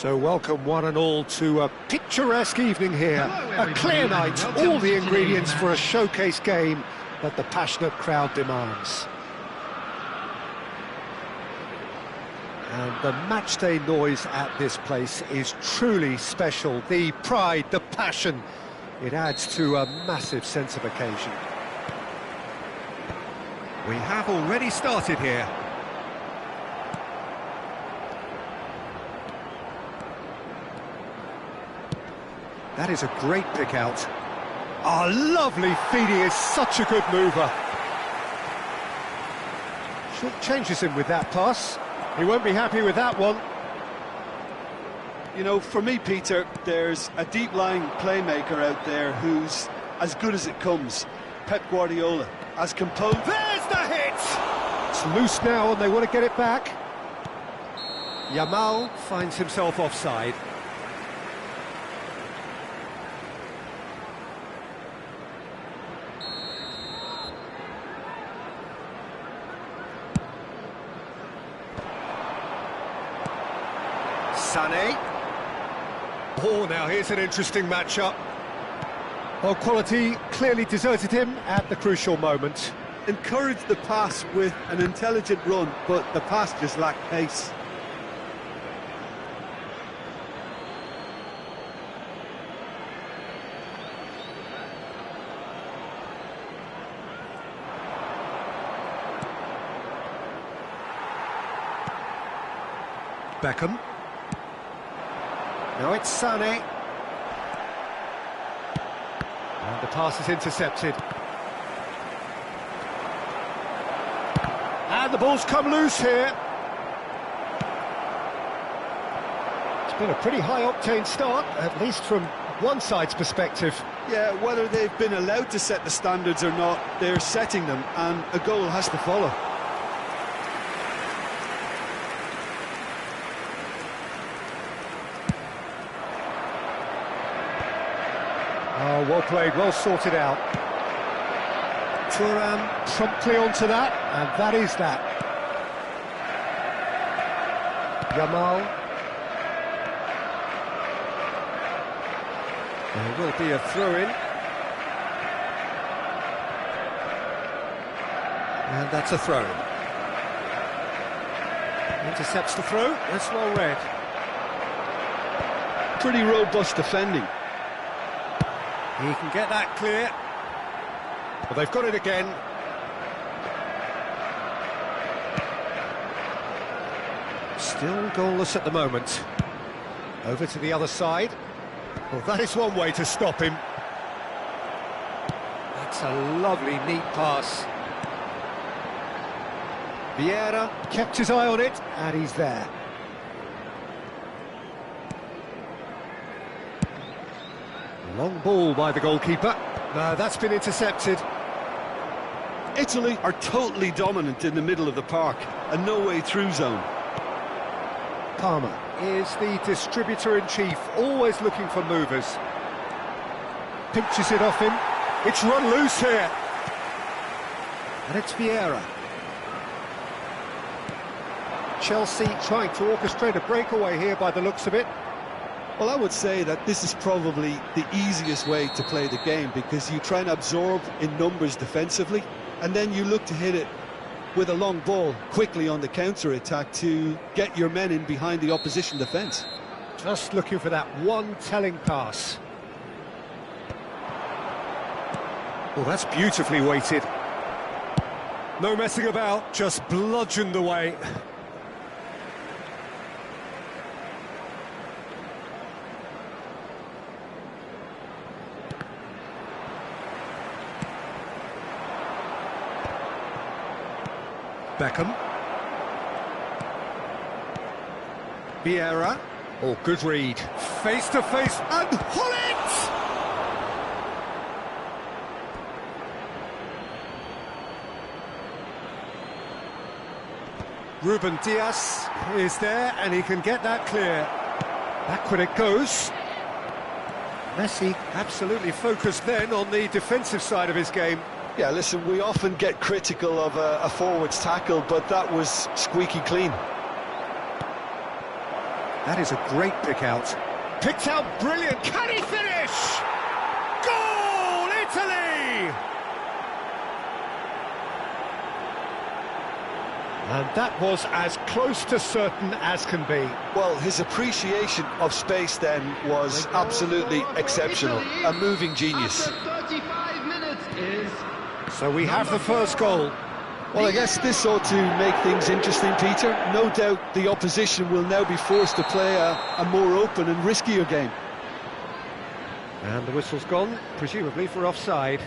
So welcome one and all to a picturesque evening here, a clear night, all the ingredients for a showcase game that the passionate crowd demands. And the matchday noise at this place is truly special. The pride, the passion, it adds to a massive sense of occasion. We have already started here. That is a great pick out. Oh, lovely feed, he is such a good mover. Short changes him with that pass. He won't be happy with that one. You know, for me, Peter, there's a deep-lying playmaker out there who's as good as it comes. Pep Guardiola, as composed... There's the hit! It's loose now and they want to get it back. Yamal finds himself offside. Sané. Oh, now here's an interesting matchup. Well, quality clearly deserted him at the crucial moment. Encouraged the pass with an intelligent run, but the pass just lacked pace. Beckham. Now it's Sané. And the pass is intercepted. And the ball's come loose here. It's been a pretty high-octane start, at least from one side's perspective. Yeah, whether they've been allowed to set the standards or not, they're setting them, and a goal has to follow. Oh, well played, well sorted out. Thuram promptly onto that, and that is that. Yamal. There will be a throw-in. And that's a throw-in. Intercepts the throw, that's well read. Pretty robust defending. He can get that clear. Well, they've got it again. Still goalless at the moment. Over to the other side. Well, that is one way to stop him. That's a lovely, neat pass. Vieira kept his eye on it, and he's there. Long ball by the goalkeeper. No, that's been intercepted. Italy are totally dominant in the middle of the park, a no-way-through zone. Palmer is the distributor-in-chief, always looking for movers. Pinches it off him. It's run loose here. And it's Vieira. Chelsea trying to orchestrate a breakaway here by the looks of it. Well, I would say that this is probably the easiest way to play the game, because you try and absorb in numbers defensively, and then you look to hit it with a long ball quickly on the counter-attack to get your men in behind the opposition defence. Just looking for that one telling pass. Well, that's beautifully weighted. No messing about, just bludgeoned away. Beckham. Vieira. Oh, good read. Face to face, and Hullet! Ruben Dias is there, and he can get that clear. Backward it goes. Messi absolutely focused then on the defensive side of his game. Yeah, listen, we often get critical of a forward's tackle, but that was squeaky clean. That is a great pick out. Picked out brilliant. Can he finish? Goal, Italy! And that was as close to certain as can be. Well, his appreciation of space then was absolutely exceptional. A moving genius. After 35 minutes is... So we have the first goal. Well, I guess this ought to make things interesting, Peter. No doubt the opposition will now be forced to play a more open and riskier game. And the whistle's gone, presumably for offside.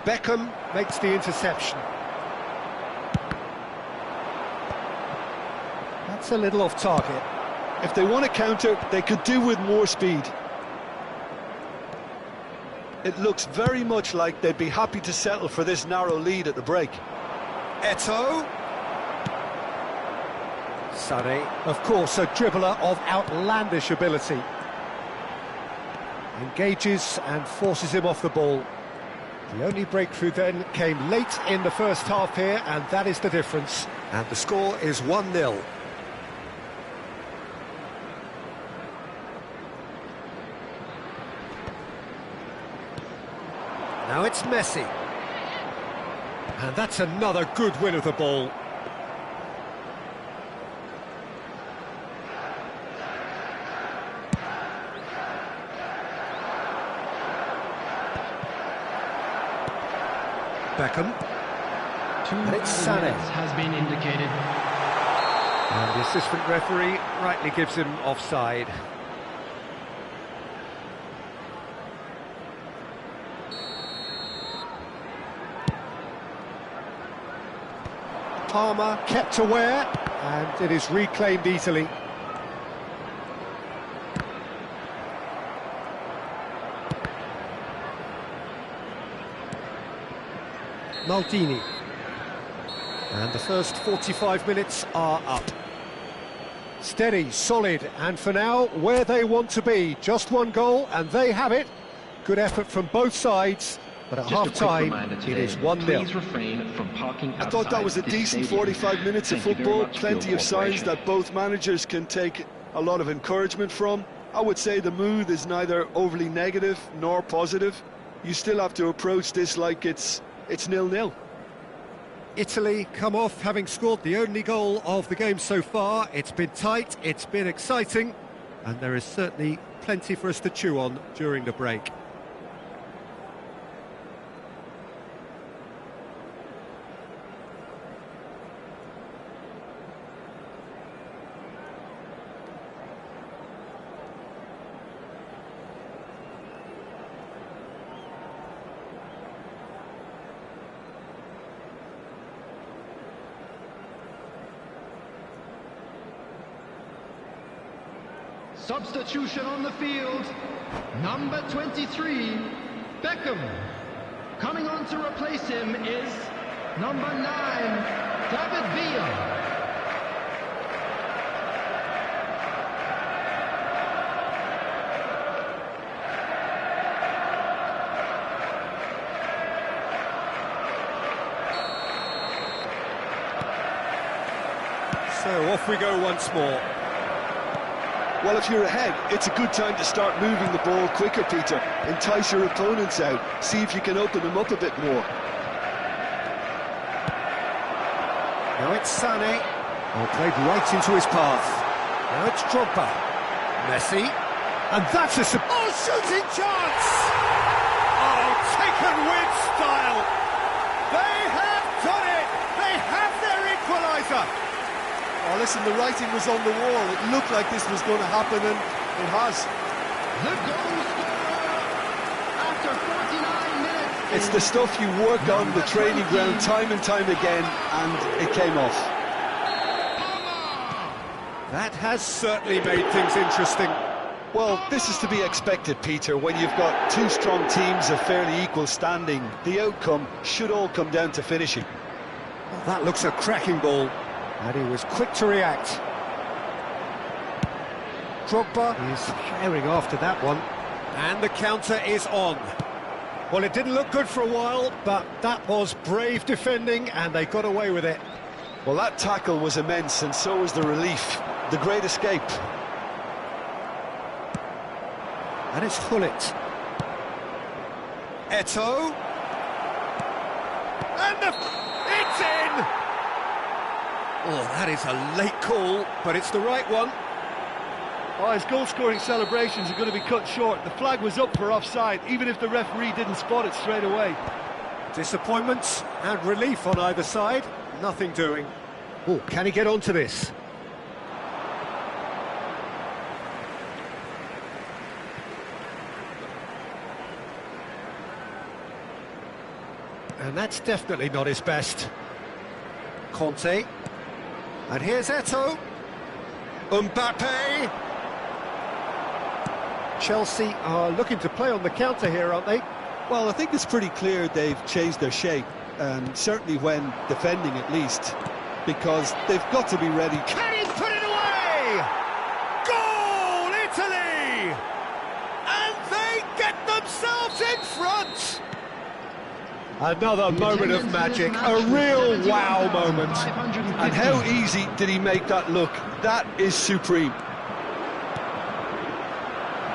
Beckham makes the interception. That's a little off target. If they want to counter, they could do with more speed. It looks very much like they'd be happy to settle for this narrow lead at the break. Eto'o. Sané, of course, a dribbler of outlandish ability. Engages and forces him off the ball. The only breakthrough then came late in the first half here, and that is the difference. And the score is 1-0. Now it's Messi. And that's another good win of the ball. Beckham. And it's Sané. Has been indicated. And the assistant referee rightly gives him offside. Palmer kept aware, and it is reclaimed easily. Maldini. And the first 45 minutes are up. Steady, solid, and for now, where they want to be. Just one goal, and they have it. Good effort from both sides, but at half-time, it is 1-0. I thought that was a decent 45 minutes of football. Plenty of signs that both managers can take a lot of encouragement from. I would say the mood is neither overly negative nor positive. You still have to approach this like it's 0-0. Italy come off having scored the only goal of the game so far. It's been tight, it's been exciting, and there is certainly plenty for us to chew on during the break. Substitution on the field, number 23, Beckham. Coming on to replace him is number 9, David Villa. So off we go once more. Well, if you're ahead, it's a good time to start moving the ball quicker, Peter. Entice your opponents out, see if you can open them up a bit more. Now it's Sané. Oh, played right into his path. Now it's Drogba. Messi. And that's a shooting chance! Oh, taken with style. They have done it! They have their equaliser! Oh, listen, the writing was on the wall. It looked like this was going to happen, and it has. The goal scorer after 49 minutes. It's the stuff you work on the training ground time and time again, and it came off. That has certainly made things interesting. Well, this is to be expected, Peter, when you've got two strong teams of fairly equal standing. The outcome should all come down to finishing. Well, that looks a cracking ball. And he was quick to react. Drogba is herring after that one. And the counter is on. Well, it didn't look good for a while, but that was brave defending, and they got away with it. Well, that tackle was immense, and so was the relief. The great escape. And it's Hullet. Eto'o. And it's in! Oh, that is a late call, but it's the right one. Oh, his goal-scoring celebrations are going to be cut short. The flag was up for offside, even if the referee didn't spot it straight away. Disappointment and relief on either side. Nothing doing. Oh, can he get onto this? And that's definitely not his best. Conte. And here's Eto'o. Mbappe. Chelsea are looking to play on the counter here, aren't they? Well, I think it's pretty clear they've changed their shape, and certainly when defending at least, because they've got to be ready. Can he put it away? Goal, Italy! And they get themselves in front! Another moment of magic, a real wow moment. And how easy did he make that look? That is supreme.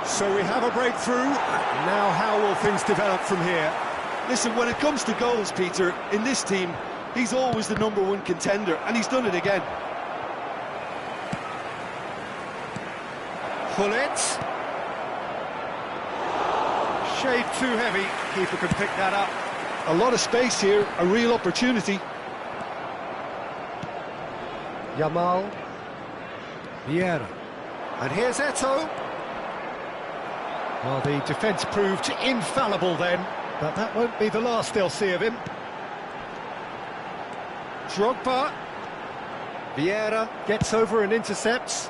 So we have a breakthrough. Now how will things develop from here? Listen, when it comes to goals, Peter, in this team, he's always the #1 contender, and he's done it again. Pull it. Shade too heavy. Keeper can pick that up. A lot of space here, a real opportunity. Yamal. Vieira. And here's Eto'o. Well, the defence proved infallible then, but that won't be the last they'll see of him. Drogba. Vieira gets over and intercepts.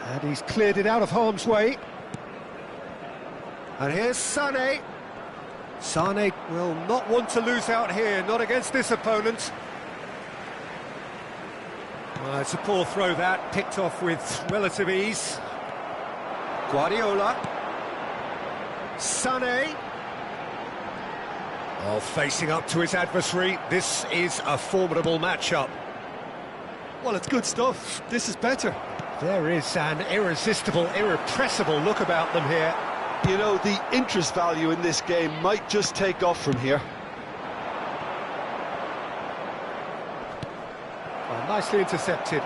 And he's cleared it out of harm's way. And here's Sané. Sané will not want to lose out here, not against this opponent. Well, it's a poor throw that, picked off with relative ease. Guardiola. Sané. Oh, facing up to his adversary, this is a formidable matchup. Well, it's good stuff. This is better. There is an irresistible, irrepressible look about them here. You know, the interest value in this game might just take off from here. Well, nicely intercepted.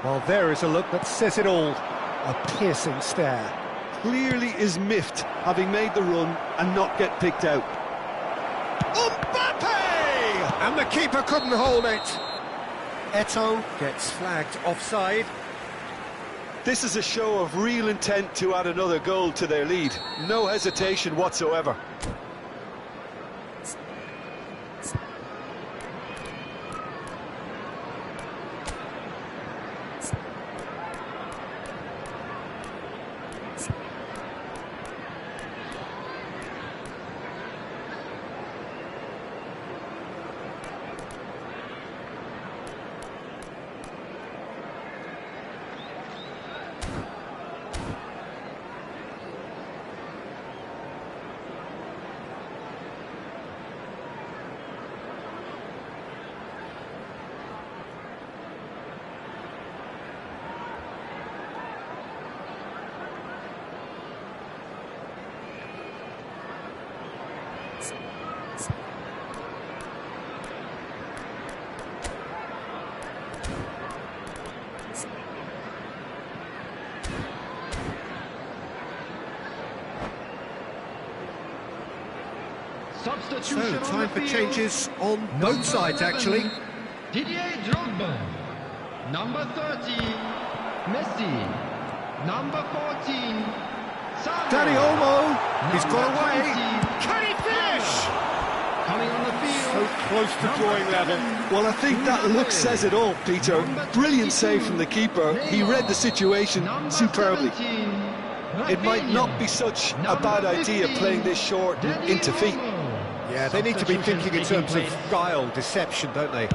Well, there is a look that says it all. A piercing stare. Clearly is miffed, having made the run and not get picked out. Mbappe! And the keeper couldn't hold it. Eto'o gets flagged offside. This is a show of real intent to add another goal to their lead. No hesitation whatsoever. So, time for changes on both sides, actually. Didier Drogba. Number 30, Messi. Number 14, Sané. Danny Olmo, he's Number got away. 20, Can he finish? Coming on the field. So close to drawing level. Well, I think that look says it all, Peter. Brilliant save from the keeper. He read the situation superbly. It might not be such a bad idea playing this short into feet. Yeah, they need to be thinking in terms of guile, deception, don't they?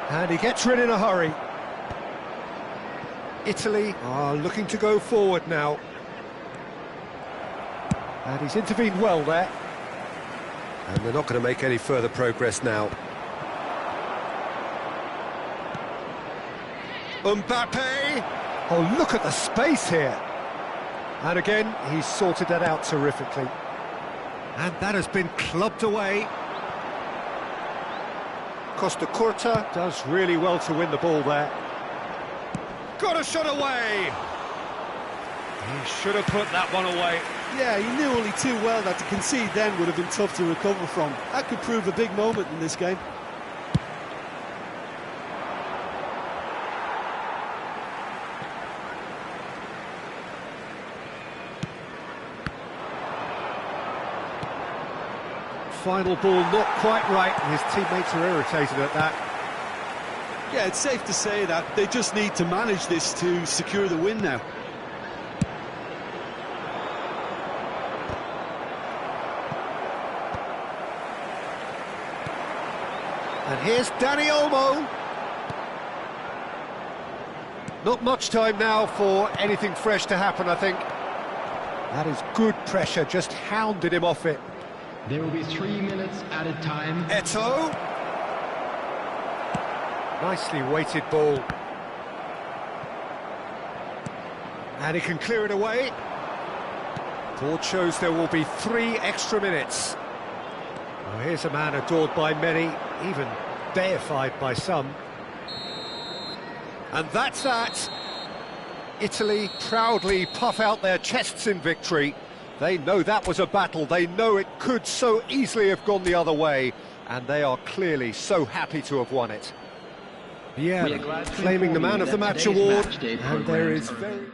And he gets rid in a hurry. Italy are looking to go forward now. And he's intervened well there. And they're not going to make any further progress now. Mbappe! Oh, look at the space here. And again, he's sorted that out terrifically. And that has been clubbed away. Costa Curta does really well to win the ball there. Got a shot away! He should have put that one away. Yeah, he knew only too well that to concede then would have been tough to recover from. That could prove a big moment in this game. final ball not quite right, and his teammates are irritated at that. Yeah, it's safe to say that they just need to manage this to secure the win now. And here's Danny Olmo. Not much time now for anything fresh to happen, I think. That is good pressure, just hounded him off it. There will be 3 minutes added time. Eto'o. Nicely weighted ball. And he can clear it away. Board shows there will be 3 extra minutes. Well, here's a man adored by many, even deified by some. And that's that. Italy proudly puff out their chests in victory. They know that was a battle. They know it could so easily have gone the other way. And they are clearly so happy to have won it. Yeah, claiming the Man of the Match award. And there is very...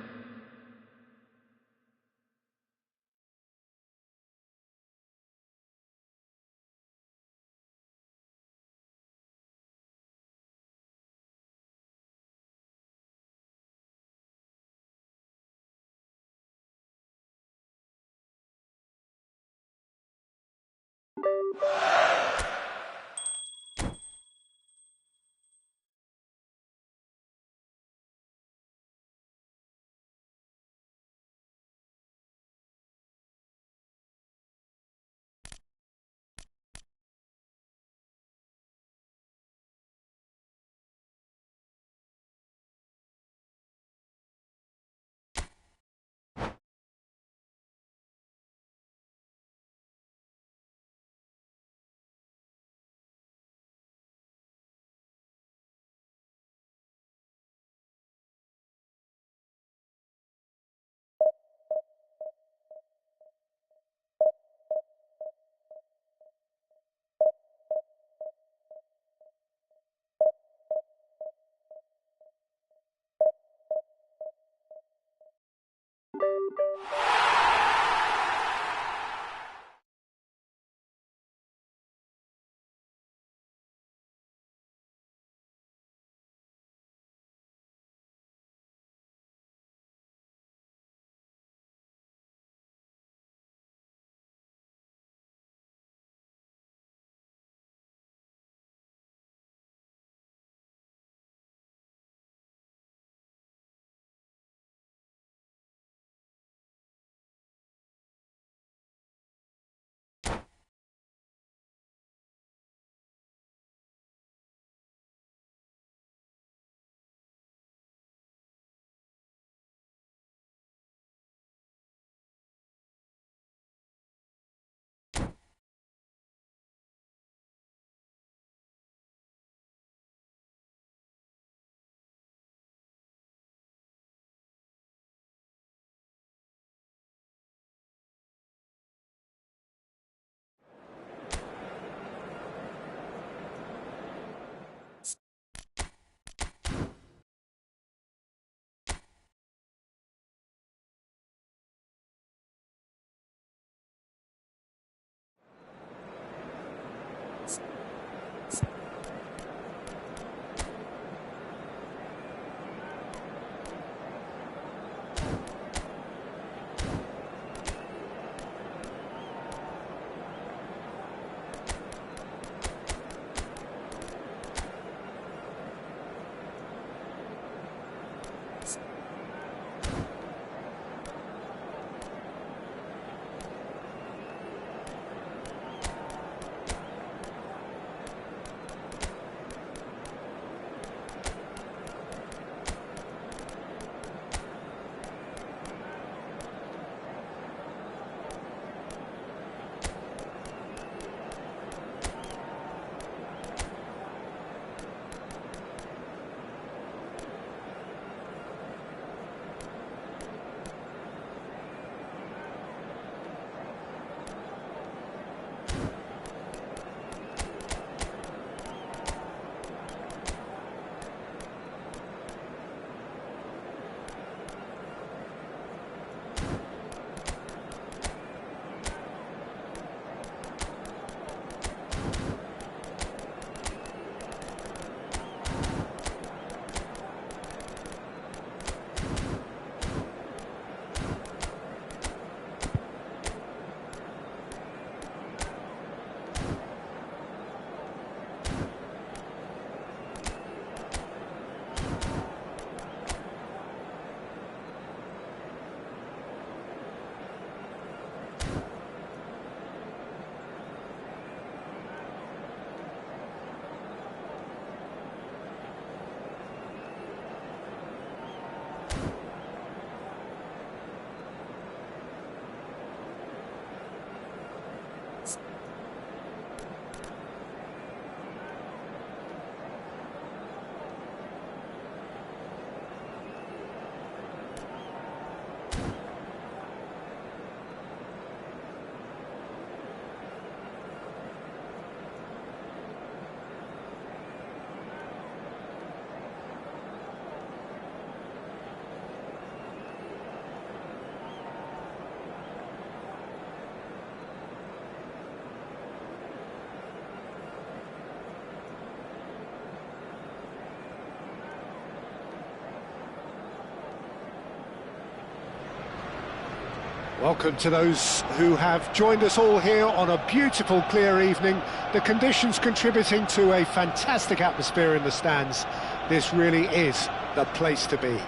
Welcome to those who have joined us all here on a beautiful, clear evening. The conditions contributing to a fantastic atmosphere in the stands. This really is the place to be.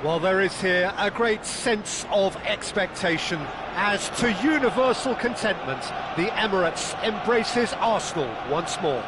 Well, there is here a great sense of expectation as to universal contentment. The Emirates embraces Arsenal once more.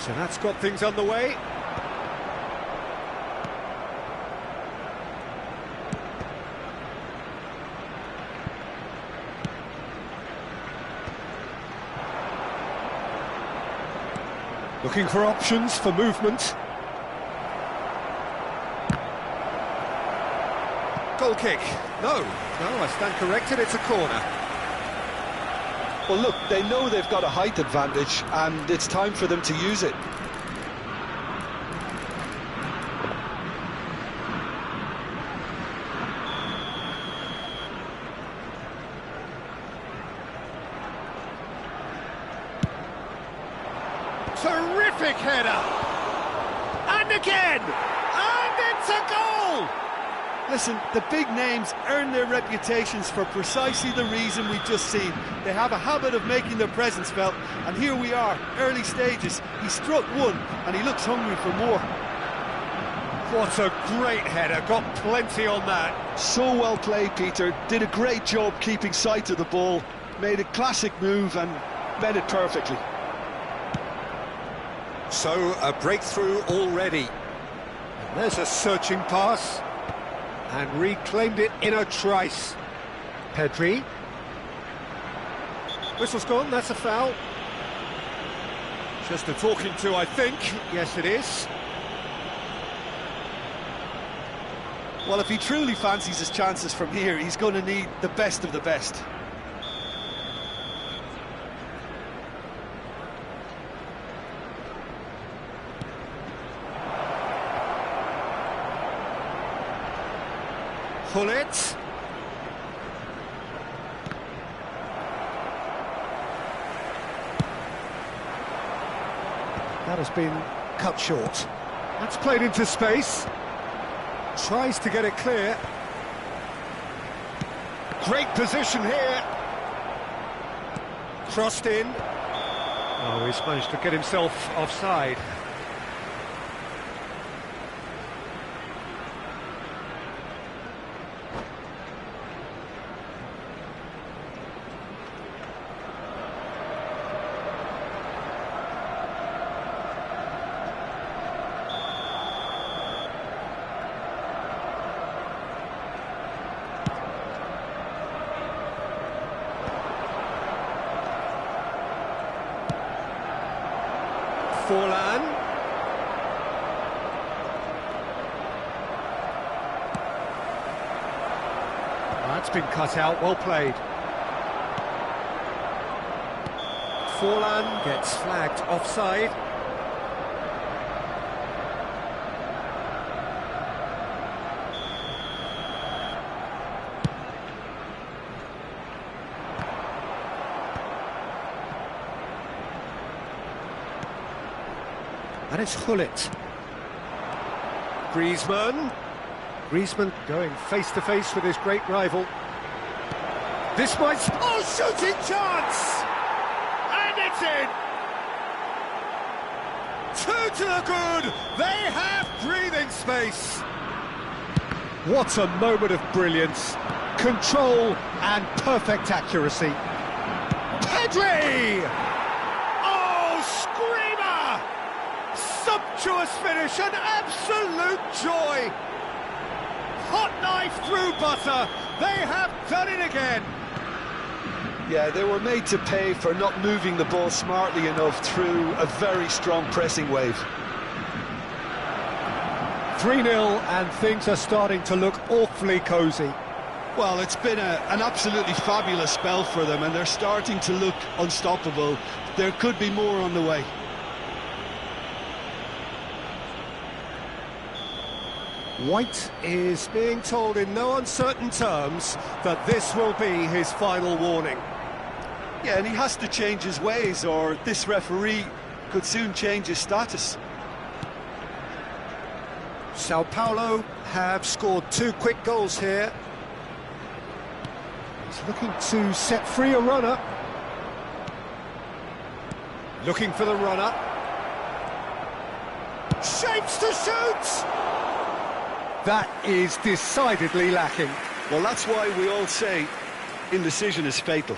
So that's got things underway. Looking for options for movement. Goal kick. No, I stand corrected, it's a corner. Well, look, they know they've got a height advantage, and it's time for them to use it. Terrific header! And again! And it's a goal! Listen, the big names earn their reputations for precisely the reason we've just seen. They have a habit of making their presence felt, and here we are, early stages. He struck one, and he looks hungry for more. What a great header, got plenty on that. So well played, Peter. Did a great job keeping sight of the ball. Made a classic move and met it perfectly. So, a breakthrough already. And there's a searching pass. And reclaimed it in a trice. Pedri. Whistle's gone, that's a foul. Just a talking to, I think. Yes, it is. Well, if he truly fancies his chances from here, he's going to need the best of the best. Pull it. That has been cut short. That's played into space. Tries to get it clear. Great position here. Crossed in. Oh, he's managed to get himself offside. Forlan. That's been cut out, well played. Forlan gets flagged offside. And it's Hullet. Griezmann. Griezmann going face-to-face with his great rival. This might... Oh, shooting chance! And it's in! Two to the good! They have breathing space! What a moment of brilliance. Control and perfect accuracy. Pedri! Oh, screamer! Sumptuous finish, an absolute joy! hot knife through butter. They have done it again. Yeah, they were made to pay for not moving the ball smartly enough through a very strong pressing wave. 3-0 and things are starting to look awfully cosy. Well, it's been an absolutely fabulous spell for them, and they're starting to look unstoppable. There could be more on the way. White is being told in no uncertain terms that this will be his final warning. Yeah, and he has to change his ways, or this referee could soon change his status. Sao Paulo have scored 2 quick goals here. He's looking to set free a runner. Looking for the runner. Shapes to shoot! That is decidedly lacking. Well, that's why we all say indecision is fatal.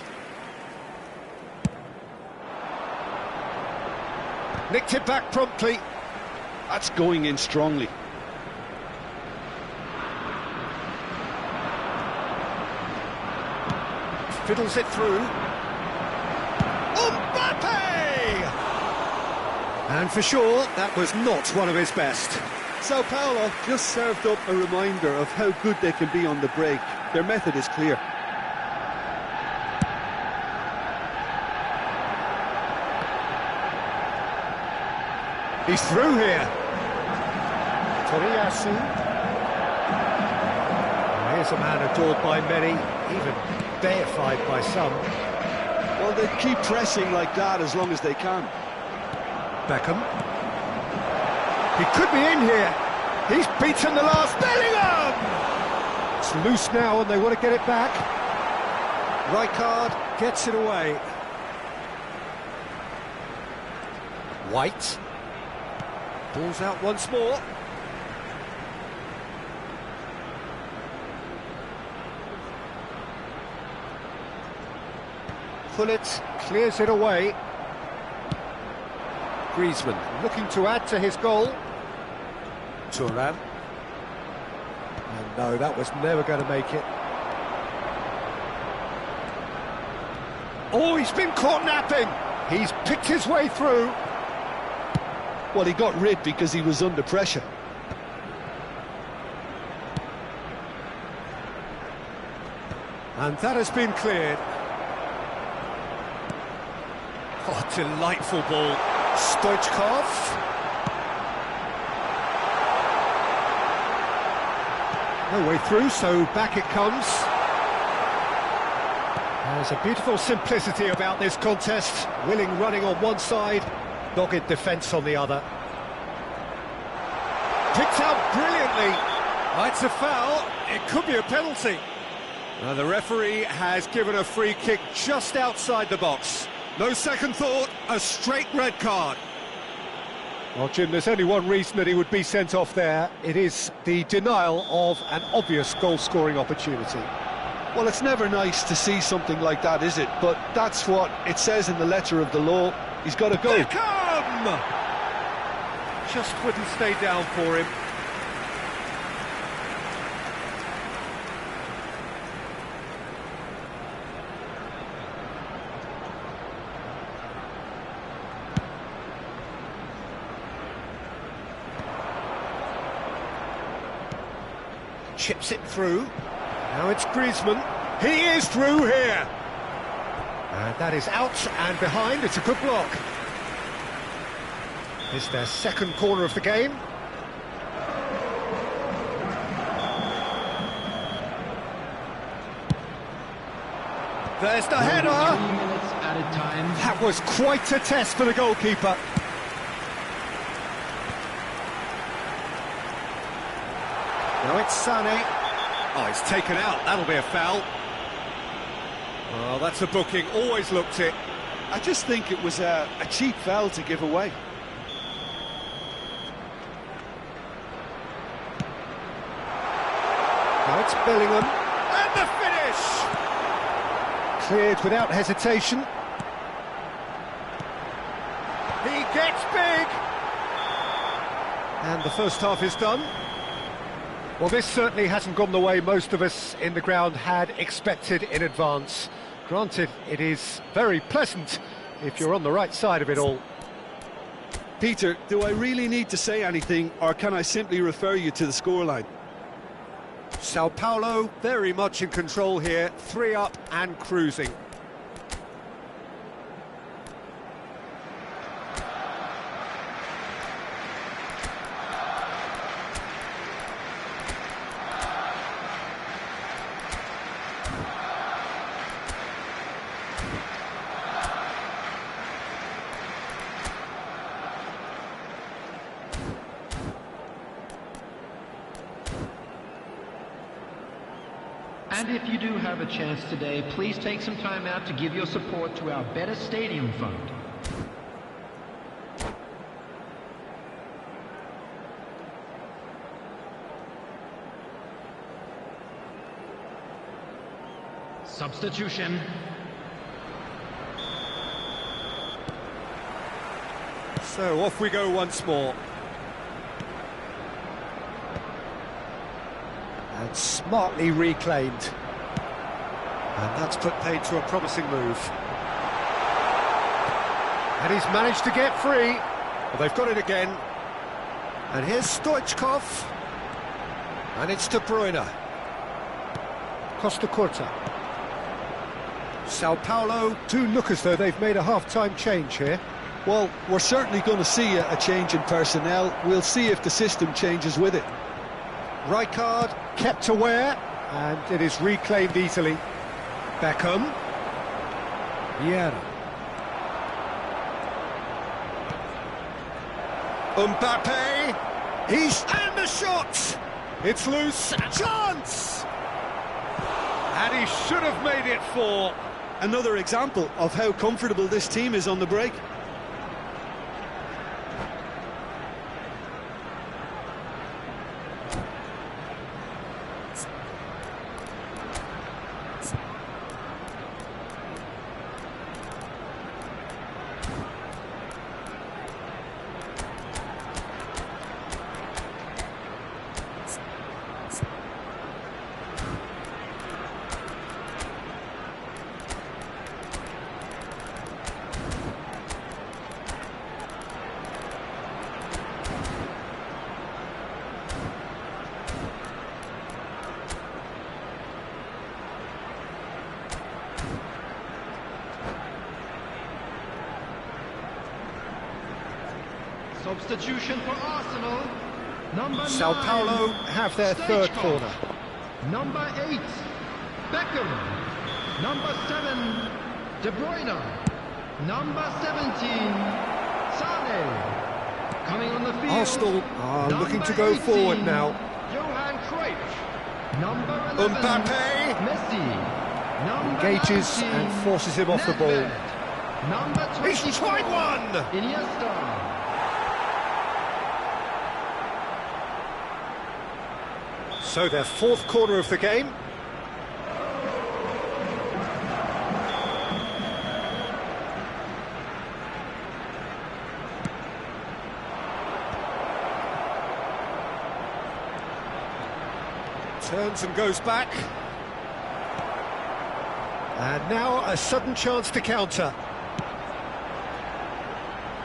Nicked it back promptly. That's going in strongly. Fiddles it through. Mbappe! And for sure, that was not one of his best. Sao Paulo just served up a reminder of how good they can be on the break. Their method is clear. He's through here. Toriyasu. Here's a man adored by many, even deified by some. Well, they keep pressing like that as long as they can. Beckham. He could be in here. He's beaten the last. Bellingham! It's loose now and they want to get it back. Rijkaard gets it away. White. Ball's out once more. Pullet clears it away. Griezmann looking to add to his goal. Thuram. And no, that was never going to make it. Oh, he's been caught napping. He's picked his way through. Well, he got rid because he was under pressure. And that has been cleared. Oh, delightful ball. Stoichkov. No way through, so back it comes. There's a beautiful simplicity about this contest. Willing running on one side, dogged defence on the other. Picked out brilliantly. It's a foul. It could be a penalty. The referee has given a free kick just outside the box. No second thought, a straight red card. Well, Jim, there's only one reason that he would be sent off there. It is the denial of an obvious goal-scoring opportunity. Well, it's never nice to see something like that, is it? But that's what it says in the letter of the law. He's got to go. Beckham! Just wouldn't stay down for him. Chips it through. Now it's Griezmann. He is through here. And that is out and behind. It's a good block. It's their second corner of the game. There's the header. 3 minutes added time. That was quite a test for the goalkeeper. Now it's Sané. Oh, it's taken out. That'll be a foul. Oh, that's a booking. Always looked it. I just think it was a cheap foul to give away. Now it's Bellingham. And the finish! Cleared without hesitation. He gets big. And the first half is done. Well, this certainly hasn't gone the way most of us in the ground had expected in advance. Granted, it is very pleasant if you're on the right side of it all. Peter, do I really need to say anything, or can I simply refer you to the scoreline? Sao Paulo very much in control here, 3 up and cruising. And if you do have a chance today, please take some time out to give your support to our Better Stadium Fund. Substitution. So off we go once more. And smartly reclaimed. And that's put paid to a promising move. And he's managed to get free. Well, they've got it again. And here's Stoichkov. And it's De Bruyne. Costa Curta. Sao Paulo. Do look as though they've made a half-time change here. Well, we're certainly going to see a change in personnel. We'll see if the system changes with it. Rijkaard kept aware, and it is reclaimed easily. Beckham. Vieira. Mbappe. And the shot. It's loose. Chance. And he should have made it 4. Another example of how comfortable this team is on the break. Substitution for Arsenal. Number Sao 9. Paulo Have their third Stoichkov. corner. Number 8. Beckham. Number 7. De Bruyne. Number 17. Sane. Coming on the field. Arsenal are number looking to go 18, forward now. Johan Cruyff. Number 11. Mbappe. Messi. Number Engages 19, and forces him off the ball. Nedved. Number 24. He's tried one. Iniesta. So their 4th corner of the game. Turns and goes back. And now a sudden chance to counter.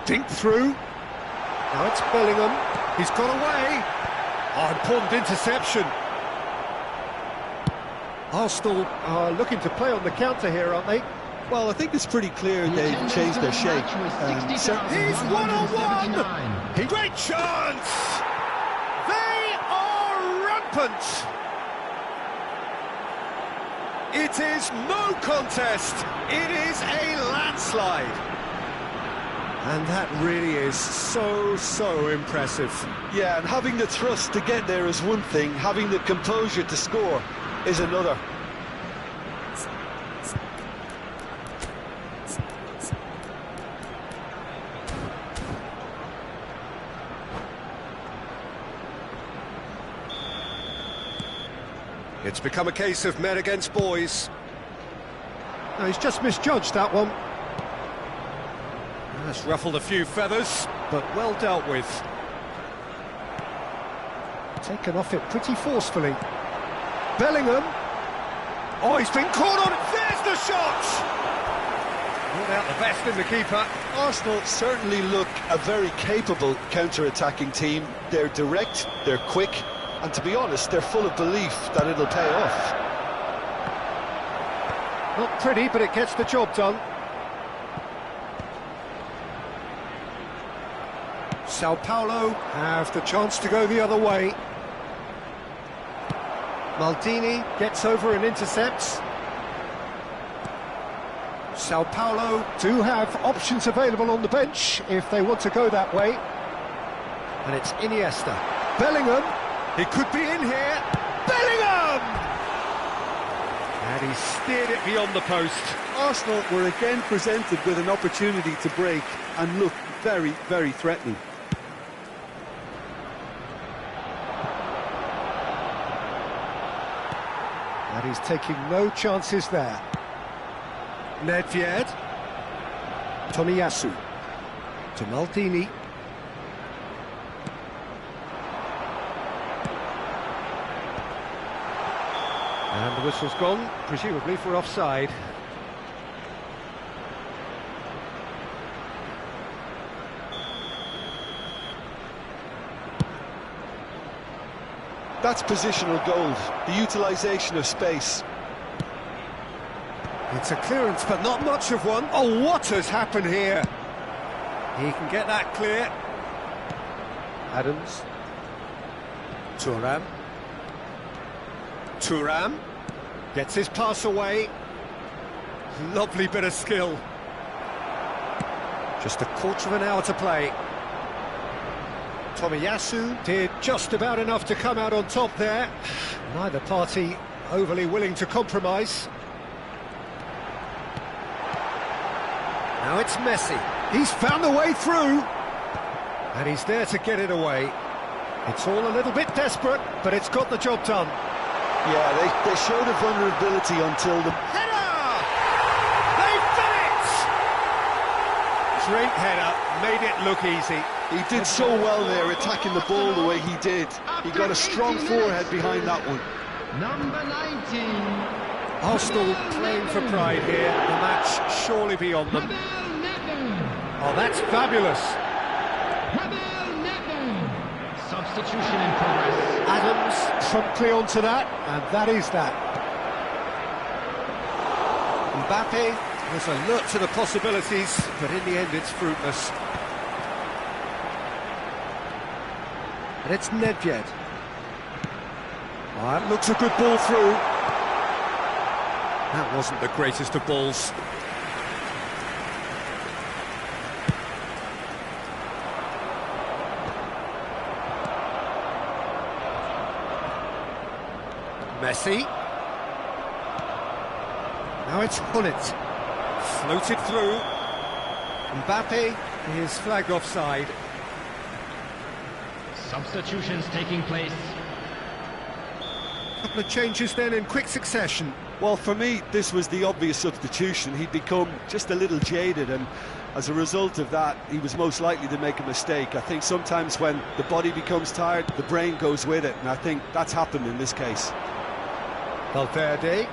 Dink through. Now it's Bellingham. He's got away. Oh, important interception. Arsenal are looking to play on the counter here, aren't they? Well, I think it's pretty clear they've changed their shape. He's 1-on-1. Great chance. They are rampant. It is no contest. It is a landslide. And that really is so impressive. Yeah, and having the thrust to get there is one thing, having the composure to score is another. It's become a case of men against boys. No, he's just misjudged that one. That's ruffled a few feathers, but well dealt with. Taken off it pretty forcefully. Bellingham. Oh, he's been caught on it. There's the shot! Brought out the best in the keeper. Arsenal certainly look a very capable counter-attacking team. They're direct, they're quick, and to be honest, they're full of belief that it'll pay off. Not pretty, but it gets the job done. Sao Paulo have the chance to go the other way. Maldini gets over and intercepts. Sao Paulo do have options available on the bench if they want to go that way. And it's Iniesta. Bellingham, he could be in here. Bellingham! And he steered it beyond the post. Arsenal were again presented with an opportunity to break and looked very, very threatening. And he's taking no chances there. Nedved. Tomiyasu. To Maldini. And the whistle's gone, presumably for offside. That's positional gold, the utilisation of space. It's a clearance, but not much of one. Oh, what has happened here? He can get that clear. Adams. Thuram. Thuram. Gets his pass away. Lovely bit of skill. Just a quarter of an hour to play. Tomiyasu did just about enough to come out on top there. Neither party overly willing to compromise. Now it's Messi. He's found the way through. And he's there to get it away. It's all a little bit desperate, but it's got the job done. Yeah, they showed a vulnerability until the... Header! They've done it! Great header, made it look easy. He did so well there, attacking the ball the way he did. He got a strong forehead behind that one. Number 19. Arsenal playing for pride here, the match surely beyond them. Oh, that's fabulous. Substitution in progress. Adams promptly onto that, and that is that. Mbappe was alert to the possibilities, but in the end it's fruitless. And it's Nedved. Oh, that looks a good ball through. That wasn't the greatest of balls. Messi. Now it's Hullet. Floated through. Mbappe is flagged offside. Substitutions taking place. A couple of changes then in quick succession. Well, for me, this was the obvious substitution. He'd become just a little jaded, and as a result of that, he was most likely to make a mistake. I think sometimes when the body becomes tired, the brain goes with it, and I think that's happened in this case. Valverde.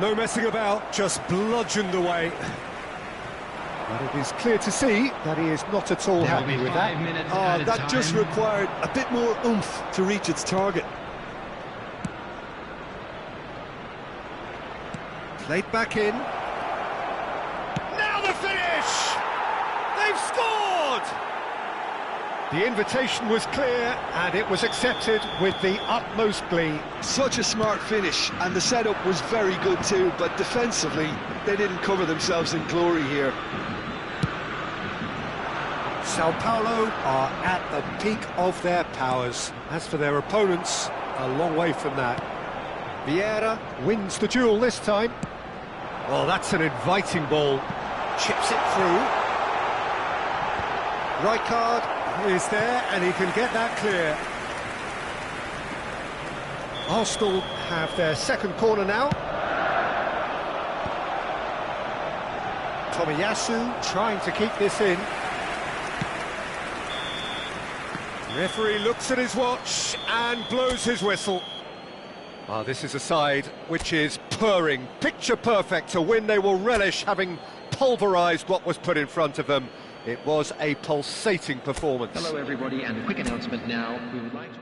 No messing about, just bludgeoned away. But it is clear to see that he is not at all happy with that. Oh, that just required a bit more oomph to reach its target. Played back in. Now the finish! They've scored! The invitation was clear, and it was accepted with the utmost glee. Such a smart finish, and the setup was very good too, but defensively, they didn't cover themselves in glory here. Sao Paulo are at the peak of their powers. As for their opponents, a long way from that. Vieira wins the duel this time. Well, that's an inviting ball. Chips it through. Rijkaard is there, and he can get that clear. Arsenal have their second corner now. Tomiyasu trying to keep this in. Referee looks at his watch and blows his whistle. Ah, this is a side which is purring, picture perfect, a win they will relish, having pulverised what was put in front of them. It was a pulsating performance. Hello everybody, and a quick announcement now. We would like to...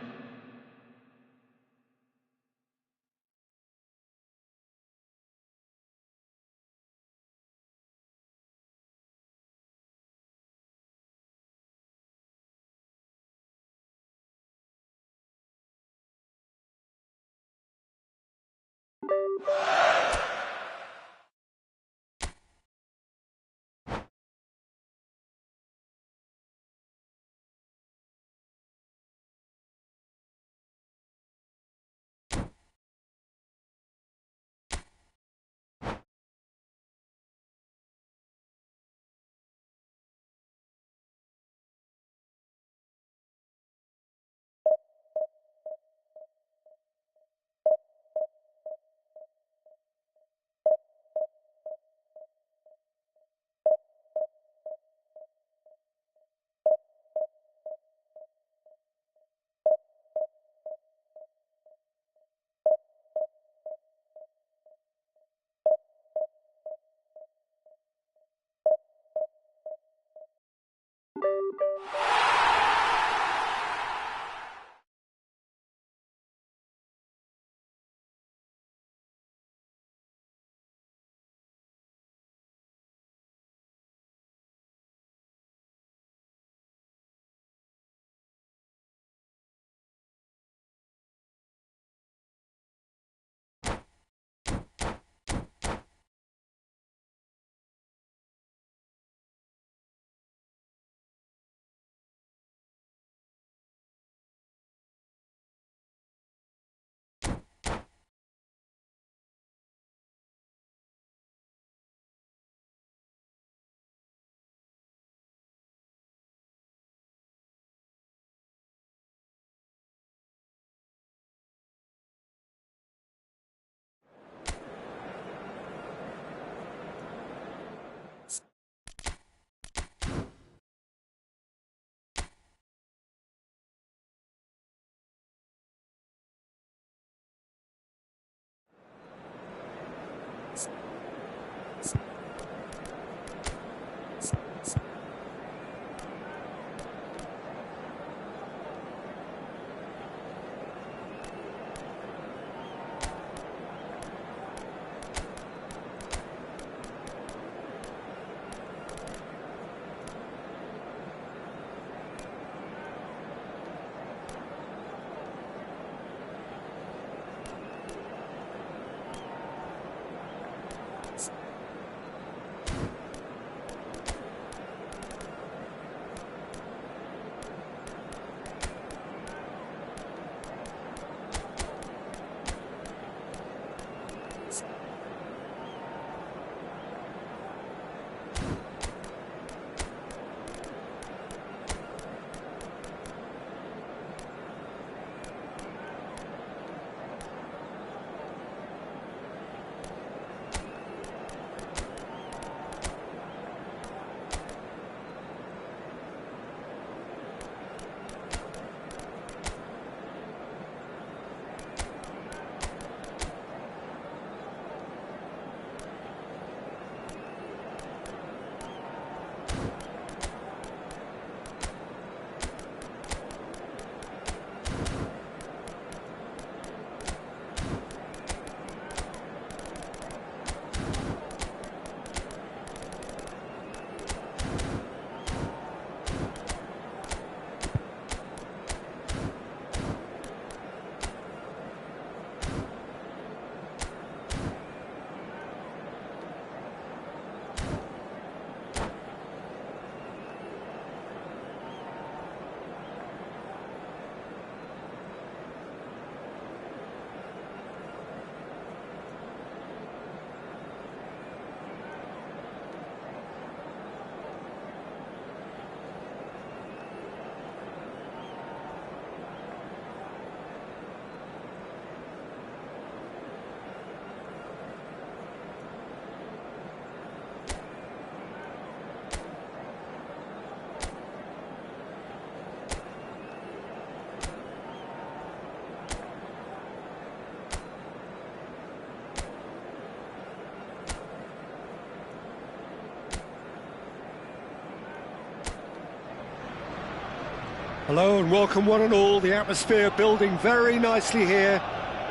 Hello and welcome one and all. The atmosphere building very nicely here.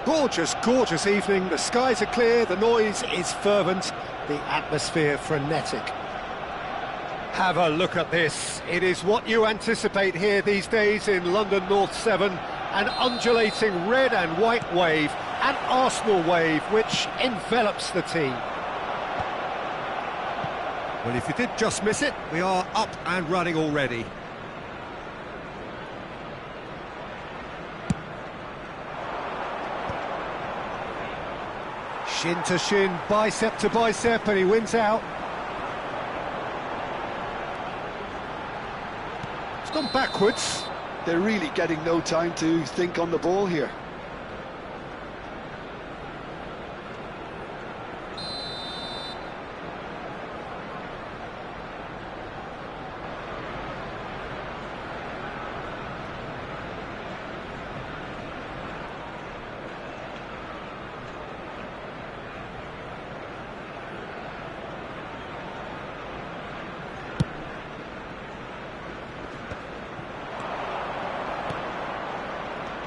Gorgeous, gorgeous evening. The skies are clear, the noise is fervent, the atmosphere frenetic. Have a look at this. It is what you anticipate here these days in London North 7. An undulating red and white wave, an Arsenal wave which envelops the team. Well, if you did just miss it, we are up and running already. Shin to shin, bicep to bicep, and he wins out. It's gone backwards. They're really getting no time to think on the ball here.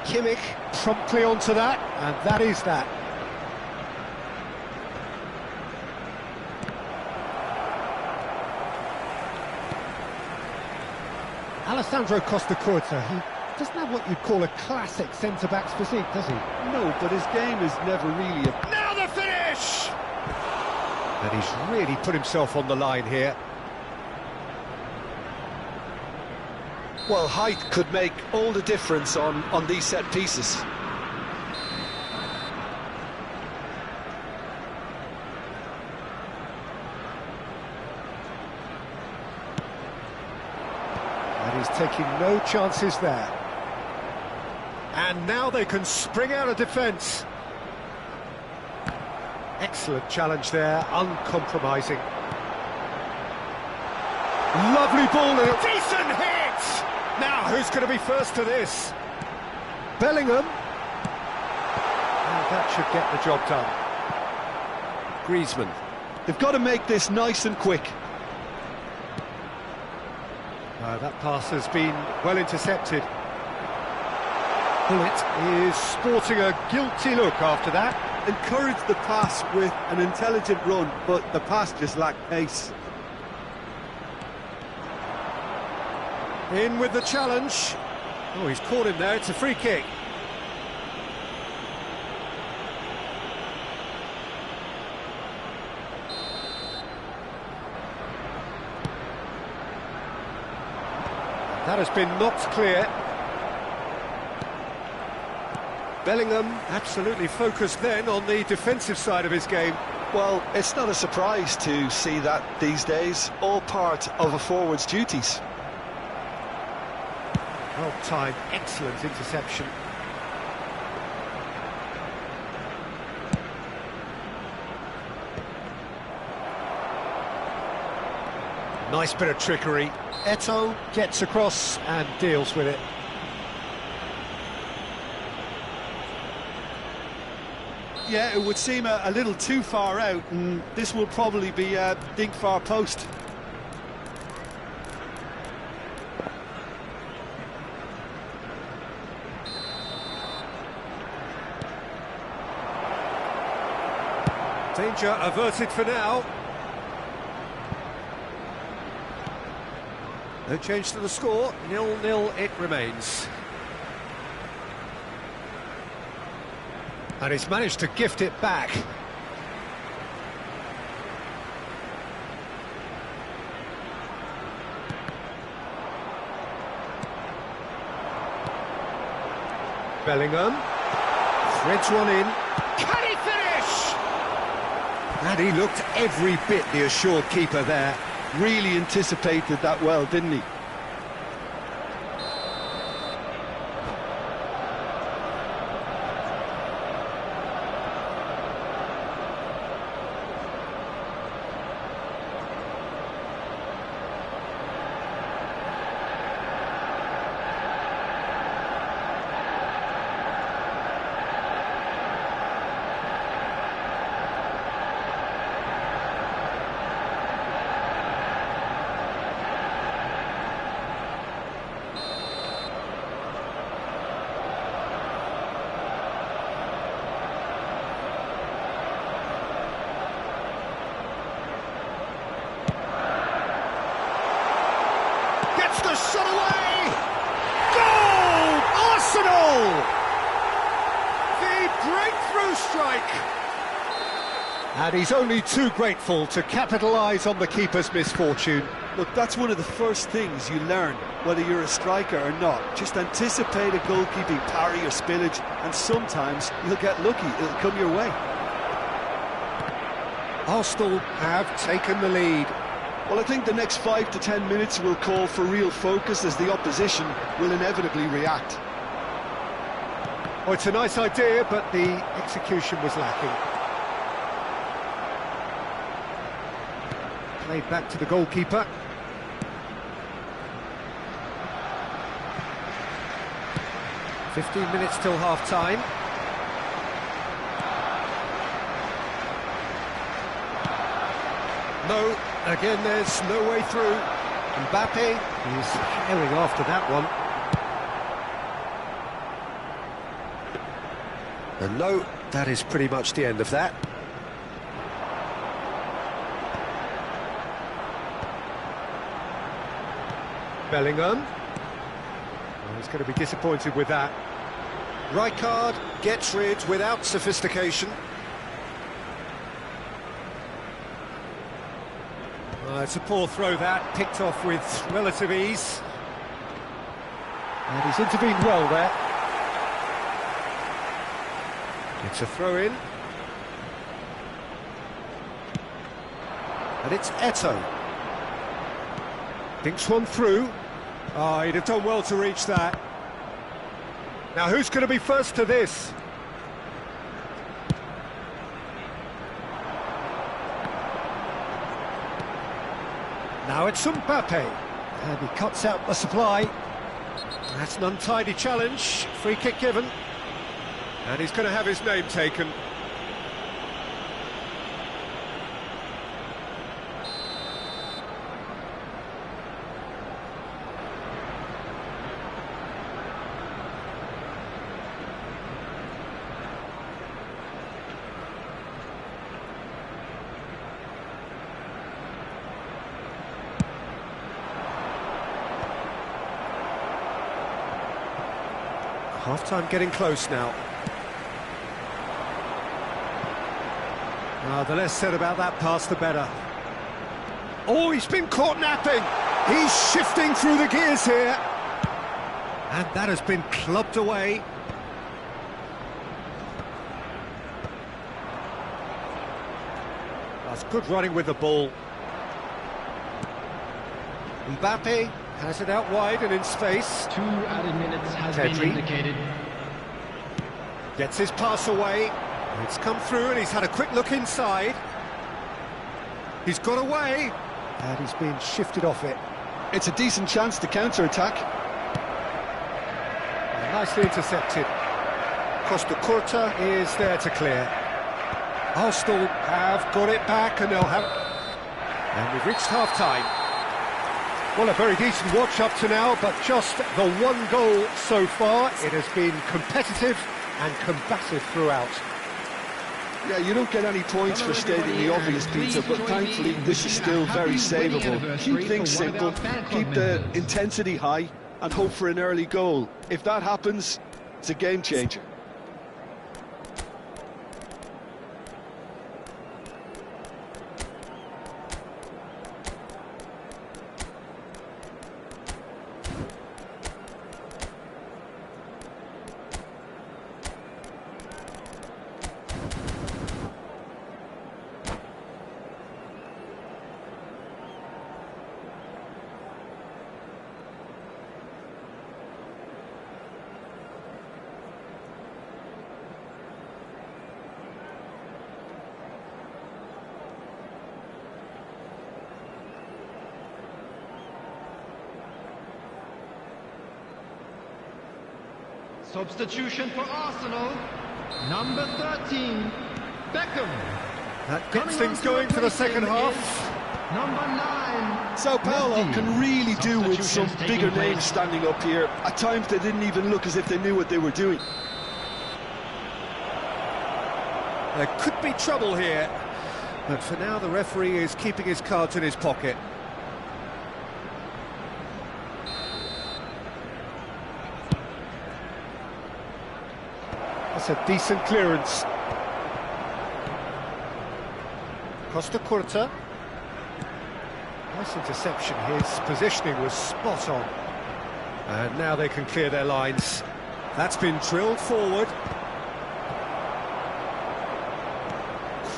Kimmich promptly onto that, and that is that. Alessandro Costa-Curta, he doesn't have what you'd call a classic centre-back's physique, does he? No, but his game is never really a... Now the finish! And he's really put himself on the line here. Well, height could make all the difference on these set pieces. And he's taking no chances there. And now they can spring out of defence. Excellent challenge there, uncompromising. Lovely ball and a decent hit! Now, who's going to be first to this? Bellingham. And that should get the job done. Griezmann. They've got to make this nice and quick. That pass has been well intercepted. Bullet is sporting a guilty look after that. Encourage the pass with an intelligent run, but the pass just lacked pace. In with the challenge. Oh, he's caught him there, it's a free kick. That has been knocked clear. Bellingham absolutely focused then on the defensive side of his game. Well, it's not a surprise to see that these days, all part of a forward's duties. Well timed, excellent interception. Nice bit of trickery. Eto'o gets across and deals with it. Yeah, it would seem a little too far out, and this will probably be a dig far post. Danger averted for now. No change to the score, 0-0 it remains. And he's managed to gift it back. Bellingham threads one in. Can he finish? And he looked every bit the assured keeper there. Really anticipated that well, didn't he? Gets the shot away! Goal! Arsenal! The breakthrough strike! And he's only too grateful to capitalise on the keeper's misfortune. Look, that's one of the first things you learn, whether you're a striker or not. Just anticipate a goalkeeping parry or spillage, and sometimes you'll get lucky, it'll come your way. Arsenal have taken the lead. Well, I think the next 5 to 10 minutes will call for real focus, as the opposition will inevitably react. Oh, it's a nice idea, but the execution was lacking. Played back to the goalkeeper. "15 minutes till half-time. No, again there's no way through. Mbappe is herring after that one. And no, that is pretty much the end of that. Bellingham. Oh, he's going to be disappointed with that. Rijkaard gets rid without sophistication. It's a poor throw that, picked off with relative ease. And he's intervened well there. It's a throw-in. And it's Eto'o. Thinks one through. Oh, he'd have done well to reach that. Now who's going to be first to this? Now it's Mbappe, and he cuts out the supply. That's an untidy challenge, free kick given. And he's going to have his name taken. Half-time getting close now. The less said about that pass, the better. Oh, he's been caught napping. He's shifting through the gears here. And that has been clubbed away. That's good running with the ball. Mbappe has it out wide and in space. 2 added minutes has been indicated. Gets his pass away. It's come through and he's had a quick look inside. He's got away. And he's been shifted off it. It's a decent chance to counter-attack. Nicely intercepted. Costa Curta is there to clear. Arsenal have got it back and they'll have... And we've reached half-time. Well, a very decent watch up to now, but just the one goal so far. It has been competitive and combative throughout. Yeah, you don't get any points for stating the obvious, Peter, but thankfully this is still very savable. Keep things simple, keep the intensity high, and hope for an early goal. If that happens, it's a game changer. Substitution for Arsenal, number 13, Beckham. That gets things going for the second half. Number 9. Sao Paulo can really do with some bigger names standing up here. At times they didn't even look as if they knew what they were doing. There could be trouble here, but for now the referee is keeping his cards in his pocket. That's a decent clearance. Costa Curta. Nice interception. His positioning was spot on. And now they can clear their lines. That's been drilled forward.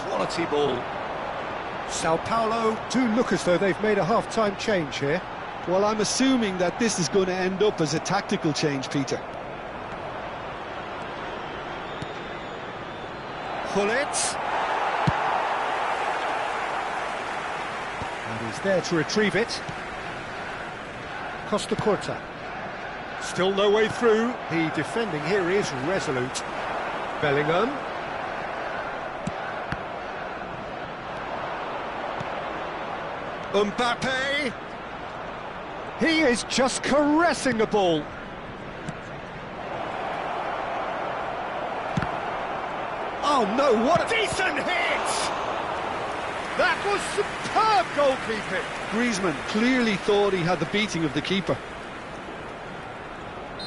Quality ball. Sao Paulo do look as though they've made a half-time change here. Well, I'm assuming that this is going to end up as a tactical change, Peter. Hullet. And he's there to retrieve it. Costa Curta. Still no way through. The defending here is resolute. Bellingham. Mbappe. He is just caressing the ball. Oh no, what a decent hit! That was superb goalkeeping. Griezmann clearly thought he had the beating of the keeper.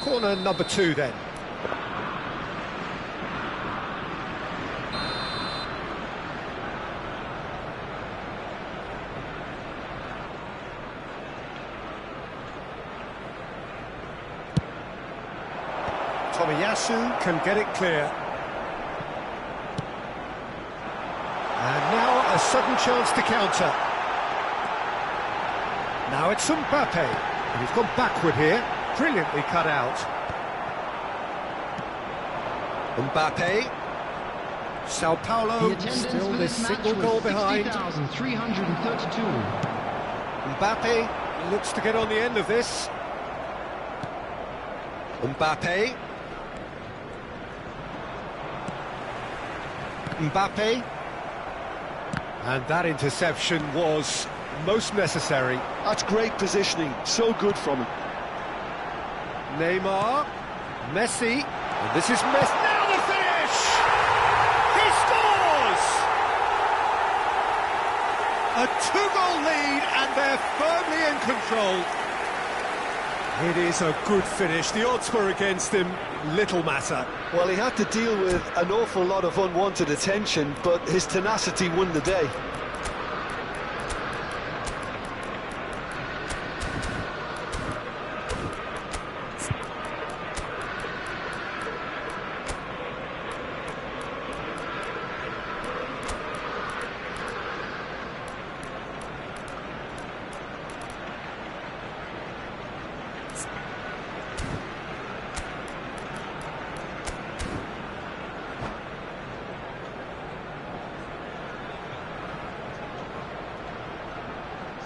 Corner number 2 then. Tomiyasu can get it clear. And now a sudden chance to counter. Now it's Mbappe. And he's gone backward here. Brilliantly cut out. Mbappe. Sao Paulo still this single goal behind. 332. Mbappe looks to get on the end of this. Mbappe. Mbappe. And that interception was most necessary. That's great positioning, so good from him. Neymar. Messi. And this is Messi. Now the finish! He scores! A 2-goal lead and they're firmly in control. It is a good finish. The odds were against him. Little matter. Well, he had to deal with an awful lot of unwanted attention, but his tenacity won the day.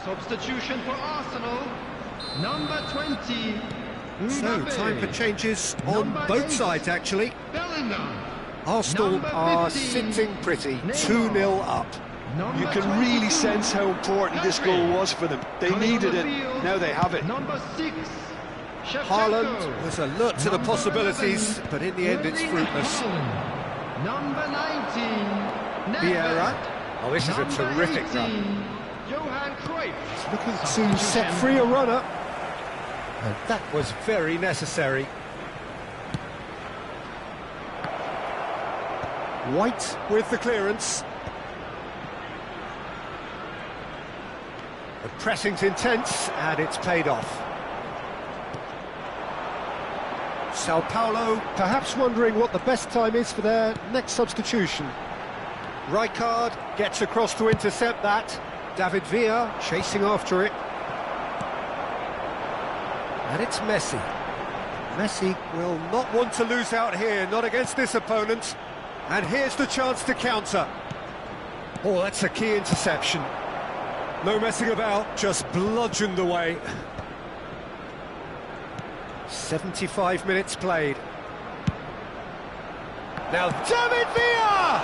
Substitution for Arsenal, number 20. So, Mbappe. time for changes on Number both 8, sides, actually. Bellingham. Arsenal Number are 15, sitting pretty, Neymar. 2-0 up. Number You can really 22, sense how important this goal Henry. was for them. They Coming needed on it, the field, now they have it. Number 6, Shevchenko. Haaland was alert to the Number possibilities, 11, but in the end it's Erling fruitless. Haaland. Number 19, Vieira. Nedved. Oh, this is a Number terrific 18, run. Johan Cruyff. Looking to Substitution. set free a runner. And that was very necessary. White with the clearance. The pressing's intense and it's paid off. Sao Paulo perhaps wondering what the best time is for their next substitution. Rijkaard gets across to intercept that. David Villa chasing after it. And it's Messi. Messi will not want to lose out here, not against this opponent. And here's the chance to counter. Oh, that's a key interception. No messing about, just bludgeoned away. 75 minutes played. Now David Villa!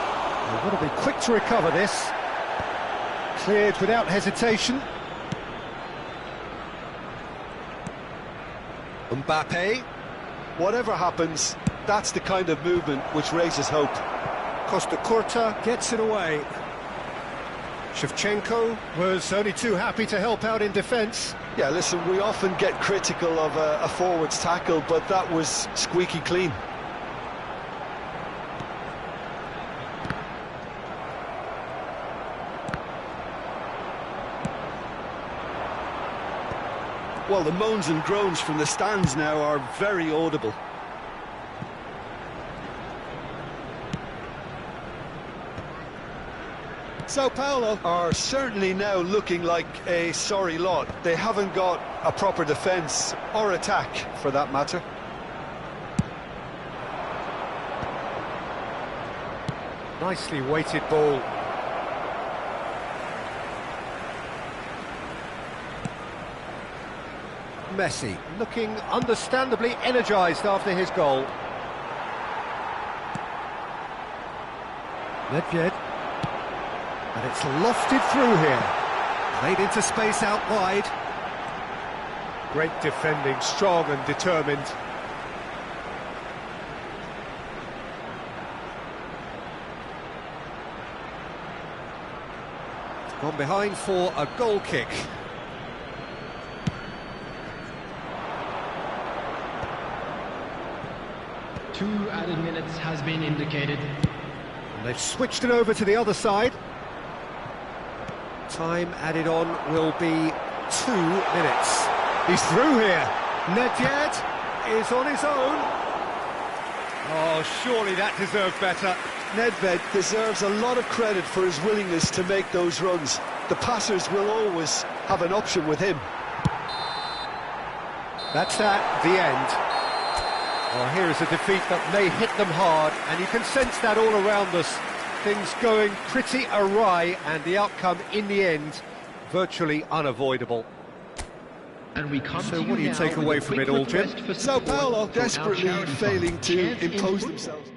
They've got to be quick to recover this. Cleared without hesitation. Mbappe. Whatever happens, that's the kind of movement which raises hope. Costa Curta gets it away. Shevchenko was only too happy to help out in defence. Yeah, listen, we often get critical of a forward's tackle, but that was squeaky clean. Well, the moans and groans from the stands now are very audible. Sao Paulo are certainly now looking like a sorry lot. They haven't got a proper defence or attack, for that matter. Nicely weighted ball. Messi looking understandably energised after his goal. Nedved. And it's lofted through here. Played into space out wide. Great defending, strong and determined. Gone behind for a goal kick. Two added minutes has been indicated. And they've switched it over to the other side. Time added on will be 2 minutes. He's through here. Nedved is on his own. Oh, surely that deserved better. Nedved deserves a lot of credit for his willingness to make those runs. The passers will always have an option with him. That's that, the end. Well, here is a defeat that may hit them hard, and you can sense that all around us. Things going pretty awry, and the outcome in the end virtually unavoidable. And we come So to what do you now take with away a from quick it all, Jim? request for Sao support Paulo for our desperately charity fund. failing to Chance in impose football. themselves.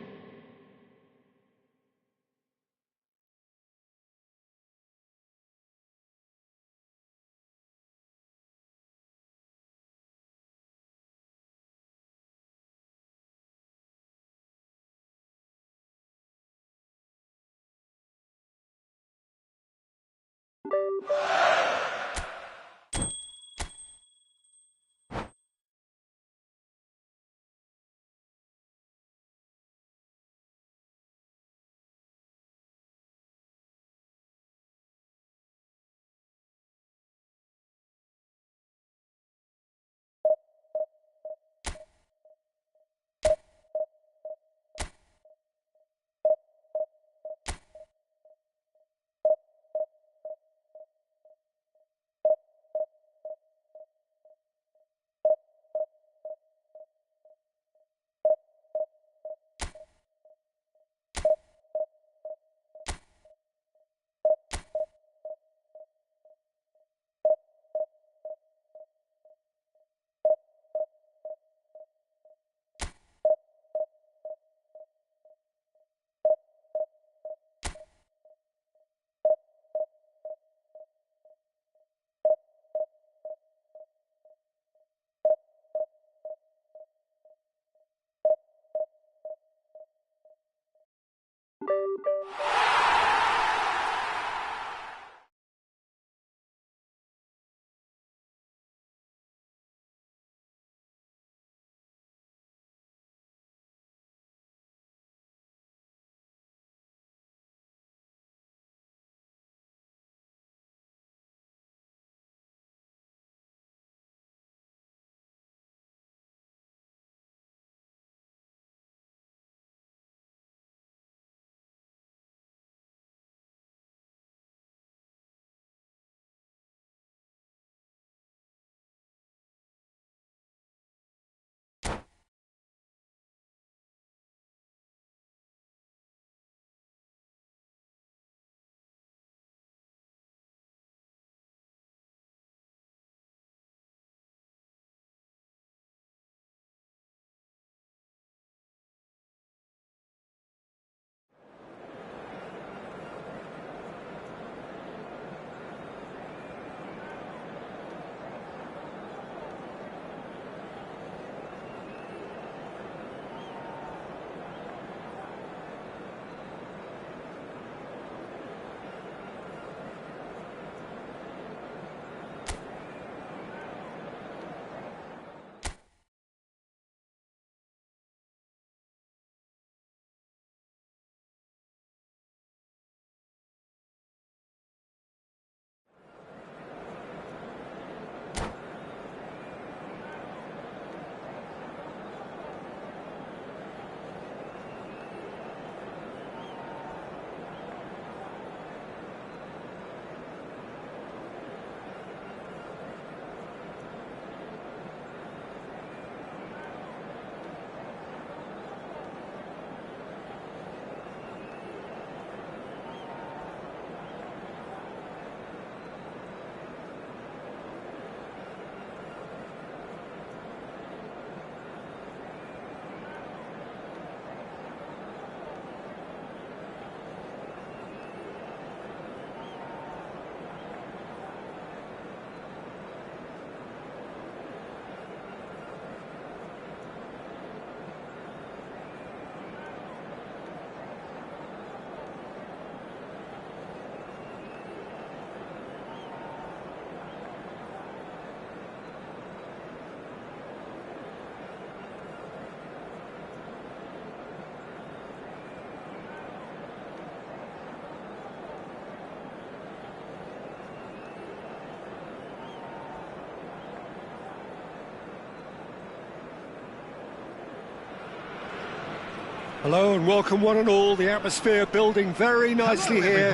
Hello and welcome one and all. The atmosphere building very nicely here.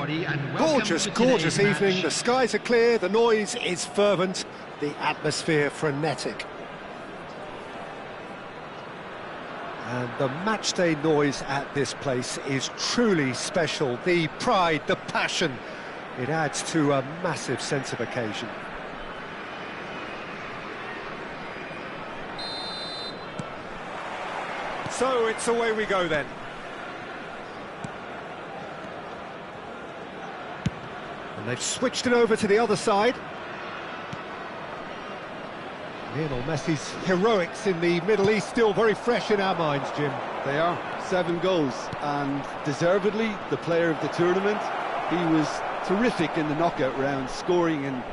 Gorgeous, gorgeous evening. The skies are clear, the noise is fervent, the atmosphere frenetic. And the matchday noise at this place is truly special. The pride, the passion, it adds to a massive sense of occasion. So it's away we go then. And they've switched it over to the other side. Lionel Messi's heroics in the Middle East still very fresh in our minds, Jim. They are. 7 goals, and deservedly the player of the tournament. He was terrific in the knockout round, scoring in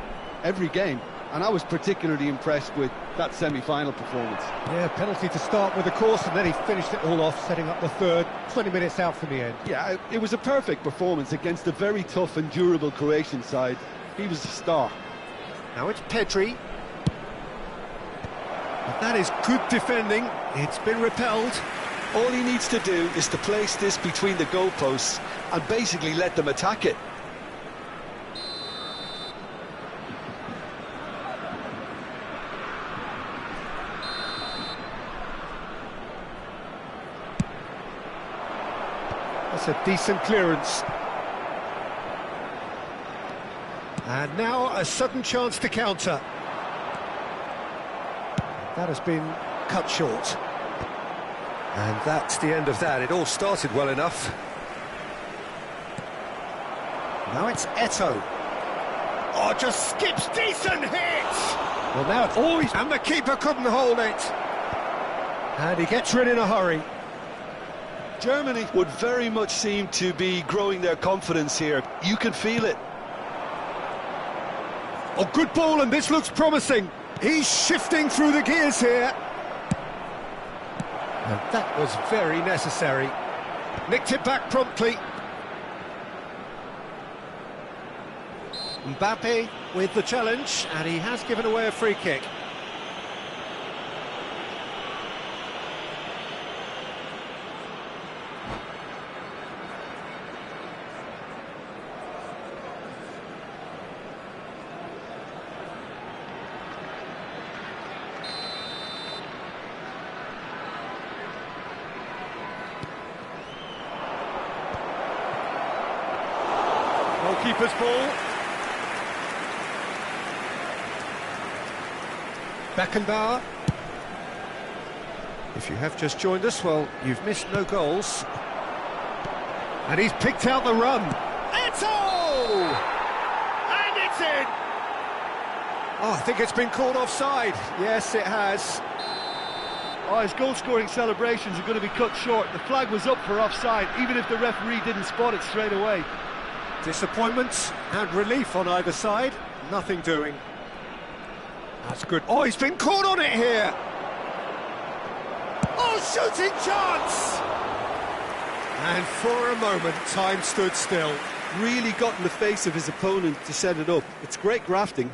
every game. And I was particularly impressed with that semi-final performance. Yeah, penalty to start with, of course, and then he finished it all off, setting up the third, 20 minutes out from the end. Yeah, it was a perfect performance against a very tough and durable Croatian side. He was a star. Now it's Pedri. But that is good defending. It's been repelled. All he needs to do is to place this between the goalposts and basically let them attack it. That's a decent clearance. And now a sudden chance to counter. That has been cut short. And that's the end of that. It all started well enough. Now it's Eto'o. Oh, just skips, decent hit! Well, now it's always... And the keeper couldn't hold it. And he gets rid in a hurry. Germany would very much seem to be growing their confidence here. You can feel it. Oh, good ball, and this looks promising. He's shifting through the gears here. And that was very necessary. Nicked it back promptly. Mbappe with the challenge, and he has given away a free kick. Goalkeeper's ball. Beckenbauer. If you have just joined us, well, you've missed no goals. And he's picked out the run. Eto'o! And it's in! Oh, I think it's been called offside. Yes, it has. Oh, his goal-scoring celebrations are going to be cut short. The flag was up for offside, even if the referee didn't spot it straight away. Disappointment and relief on either side. Nothing doing. That's good. Oh, he's been caught on it here. Oh, shooting chance! And for a moment, time stood still. Really got in the face of his opponent to set it up. It's great grafting.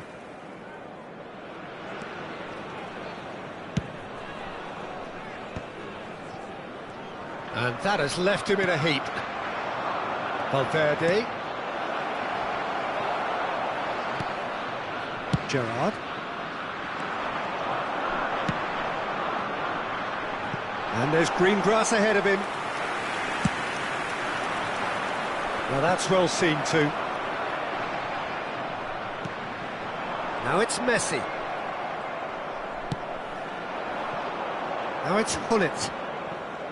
And that has left him in a heap. Valverde. Gerrard. And there's green grass ahead of him. Well, that's well seen too. Now it's Messi. Now it's Hullet.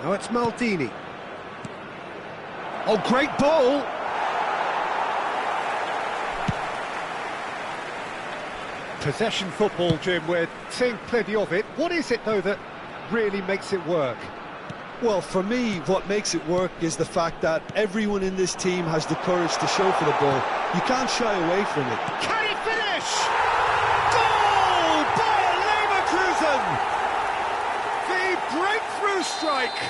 Now it's Maldini. Oh, great ball! Possession football, Jim, we're seeing plenty of it. What is it, though, that really makes it work? Well, for me, what makes it work is the fact that everyone in this team has the courage to show for the ball. You can't shy away from it. Can he finish? Goal! Bayer Leverkusen! The breakthrough strike!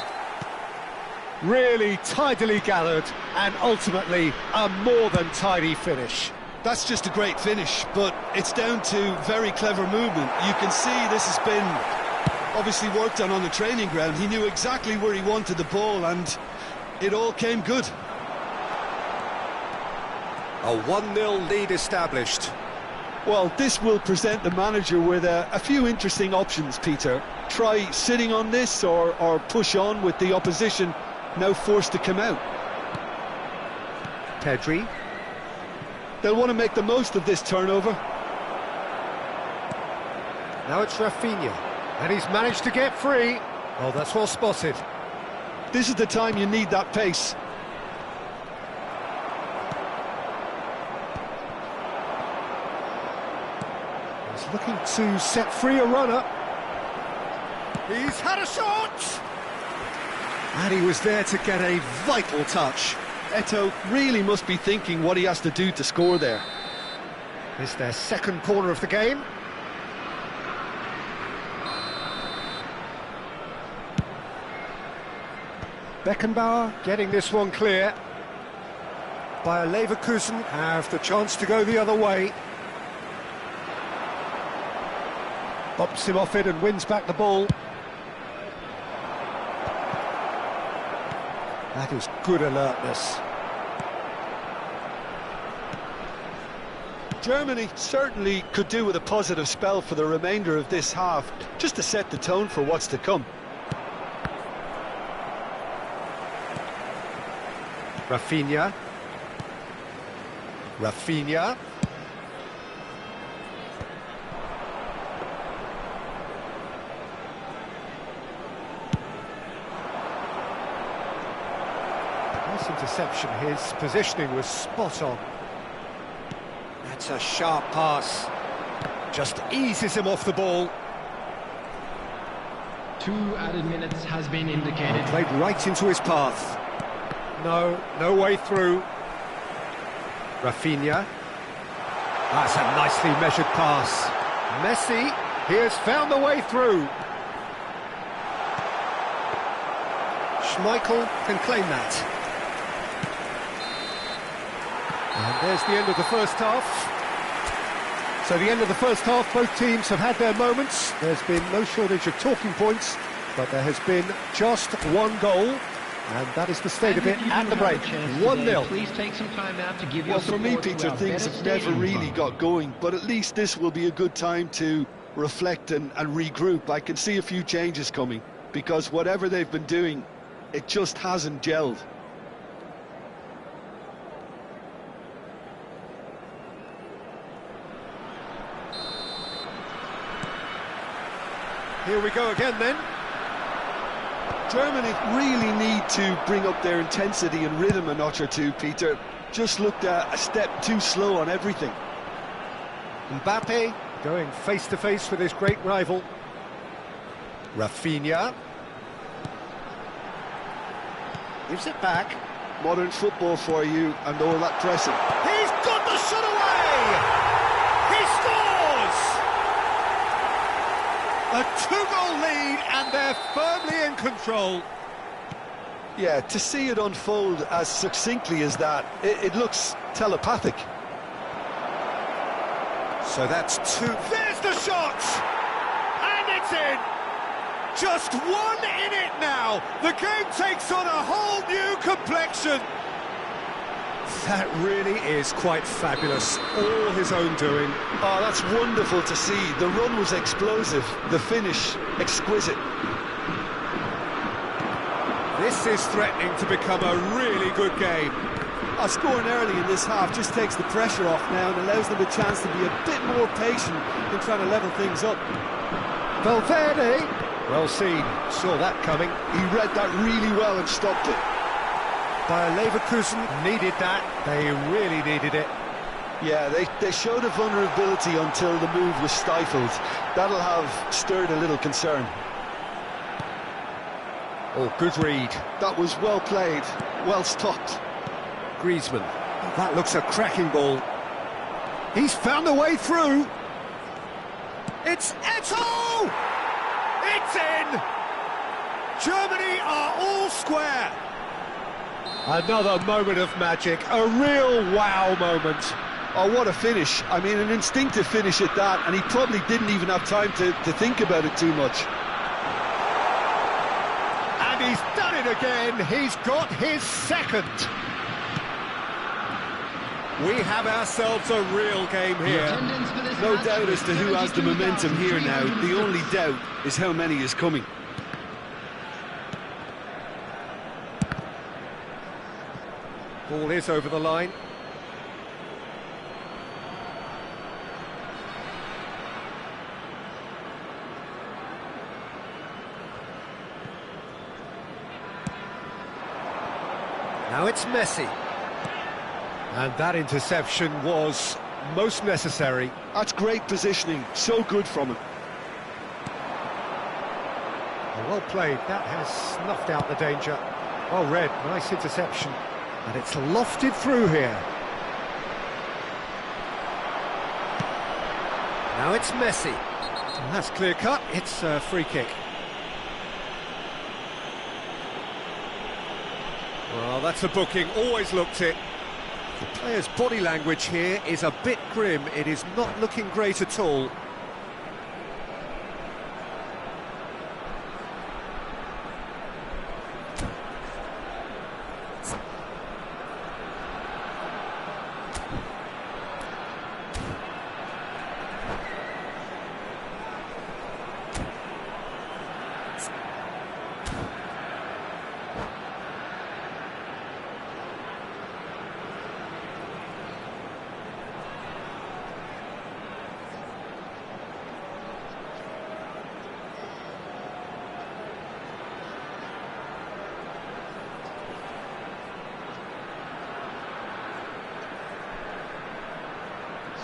Really tidily gathered, and ultimately a more than tidy finish. That's just a great finish, but it's down to very clever movement. You can see this has been obviously worked on the training ground. He knew exactly where he wanted the ball, and it all came good. A 1-0 lead established. Well, this will present the manager with a few interesting options, Peter. Try sitting on this or push on with the opposition now forced to come out. Pedri. They'll want to make the most of this turnover. Now it's Rafinha, and he's managed to get free. Oh, that's well spotted. This is the time you need that pace. He's looking to set free a runner. He's had a shot! And he was there to get a vital touch. Eto'o really must be thinking what he has to do to score there. It's their second corner of the game. Beckenbauer getting this one clear. Bayer Leverkusen have the chance to go the other way. Bumps him off it and wins back the ball. That is good alertness. Germany certainly could do with a positive spell for the remainder of this half, just to set the tone for what's to come. Rafinha. Nice interception, his positioning was spot on. That's a sharp pass. Just eases him off the ball. 2 added minutes has been indicated. Played right into his path. No way through. Rafinha. That's a nicely measured pass. Messi, he has found the way through. Schmeichel can claim that. And there's the end of the first half. So the end of the first half, both teams have had their moments. There's been no shortage of talking points, but there has been just one goal. And that is the state of it at the break. 1-0. Please take some time out to give your Well, for me, Peter, things have never really got going, but at least this will be a good time to reflect and regroup. I can see a few changes coming, because whatever they've been doing, it just hasn't gelled. Here we go again then. Germany really need to bring up their intensity and rhythm a notch or two, Peter. Just looked a step too slow on everything. Mbappe going face-to-face with his great rival. Rafinha. Gives it back. Modern football for you and all that pressing. He's got the shot away! He scores! A 2-goal lead and they're firmly in control. Yeah, to see it unfold as succinctly as that, it looks telepathic. So that's 2. There's the shot! And it's in! Just 1 in it now. The game takes on a whole new complexion. That really is quite fabulous. All his own doing. Oh, that's wonderful to see. The run was explosive, the finish exquisite. This is threatening to become a really good game. Scoring early in this half just takes the pressure off now and allows them a chance to be a bit more patient in trying to level things up. Valverde, well seen, saw that coming. He read that really well and stopped it. Bayer Leverkusen needed that, they really needed it. Yeah, they showed a vulnerability until the move was stifled. That'll have stirred a little concern. Oh, good read. That was well played, well stopped. Griezmann, that looks a cracking ball. He's found a way through. It's Eto'o! It's in! Germany are all square. Another moment of magic, a real wow moment. Oh, what a finish. I mean, an instinctive finish at that, and he probably didn't even have time to think about it too much. He's done it again. He's got his second. We have ourselves a real game here. No doubt as to who has the momentum here now. The only doubt is how many is coming. Ball is over the line. Now it's Messi. And that interception was most necessary. That's great positioning, so good from him. Well played, that has snuffed out the danger. Well read, nice interception. And it's lofted through here. Now it's Messi. And that's clear cut, it's a free kick. Well, that's a booking, always looked it. The player's body language here is a bit grim. It is not looking great at all.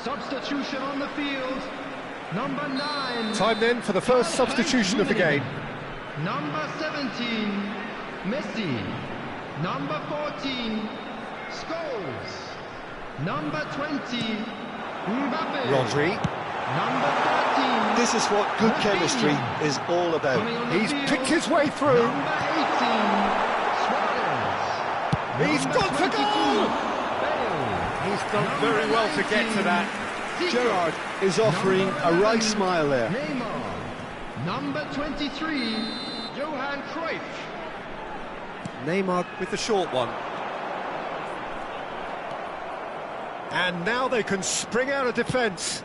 Substitution on the field. Number 9. Time then for the first substitution of the game. Number 17, Messi. Number 14, Scholes. Number 20, Mbappe. Rodri. Number 13. This is what good chemistry is all about. He's picked his way through. Number 18, Suarez. He's gone for goal! He's done very well to get to that. Gerrard is offering a right smile there. Neymar. Number 23, Johan Cruyff. Neymar with the short one. And now they can spring out of defence.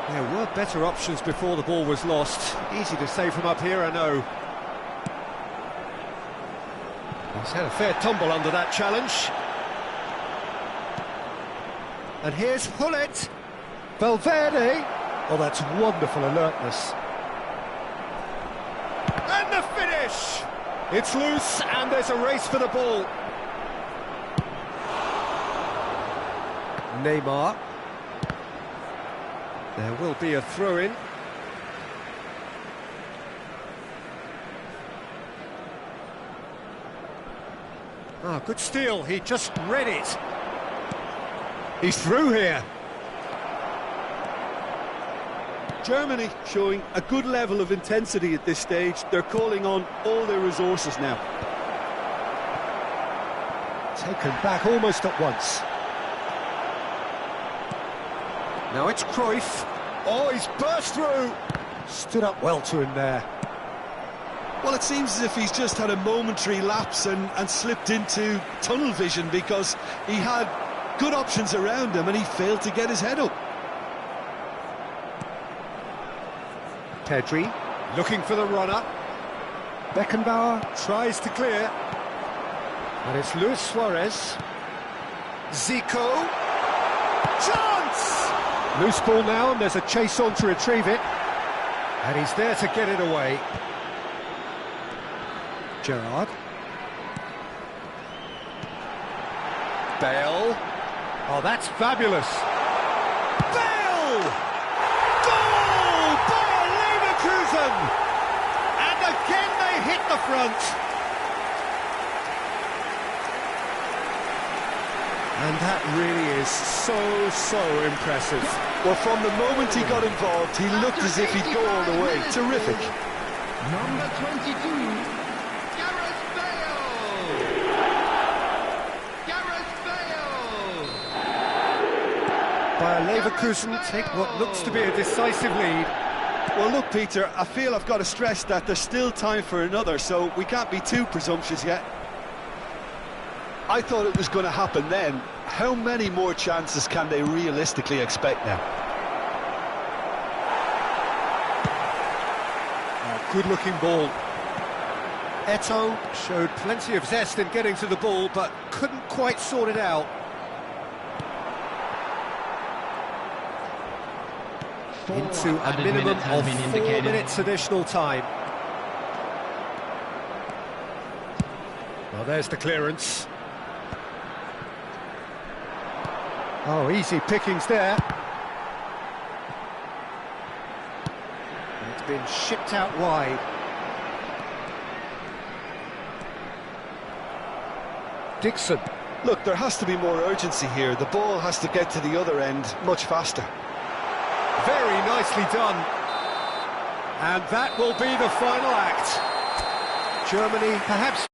There were better options before the ball was lost. Easy to say from up here, I know. He's had a fair tumble under that challenge. And here's Hullet. Valverde. Oh, that's wonderful alertness. And the finish! It's loose, and there's a race for the ball. Neymar. There will be a throw-in. Ah, good steal, he just read it. He's through here. Germany showing a good level of intensity at this stage. They're calling on all their resources now. Taken back almost at once. Now it's Cruyff. Oh, he's burst through. Stood up well to him there. Well, it seems as if he's just had a momentary lapse and slipped into tunnel vision, because he had good options around him and he failed to get his head up. Pedri looking for the runner. Beckenbauer tries to clear. And it's Luis Suarez. Zico. Chance! Loose ball now, and there's a chase on to retrieve it. And he's there to get it away. Gerrard. Bale. Oh, that's fabulous. Bale! Goal! Bayer Leverkusen! And again they hit the front. And that really is so impressive. Well, from the moment he got involved, he looked as if he'd go all the way. Terrific. Number 22, Gareth Bale. Gareth Bale. Bayer Leverkusen take what looks to be a decisive lead. Well, look, Peter, I feel I've got to stress that there's still time for another, so we can't be too presumptuous yet. I thought it was going to happen then. How many more chances can they realistically expect now? Good-looking ball. Eto'o showed plenty of zest in getting to the ball, but couldn't quite sort it out. Into a minimum of 4 minutes additional time. Well, there's the clearance. Oh, easy pickings there. And it's been shipped out wide. Dixon. Look, there has to be more urgency here. The ball has to get to the other end much faster. Very nicely done. And that will be the final act. Germany perhaps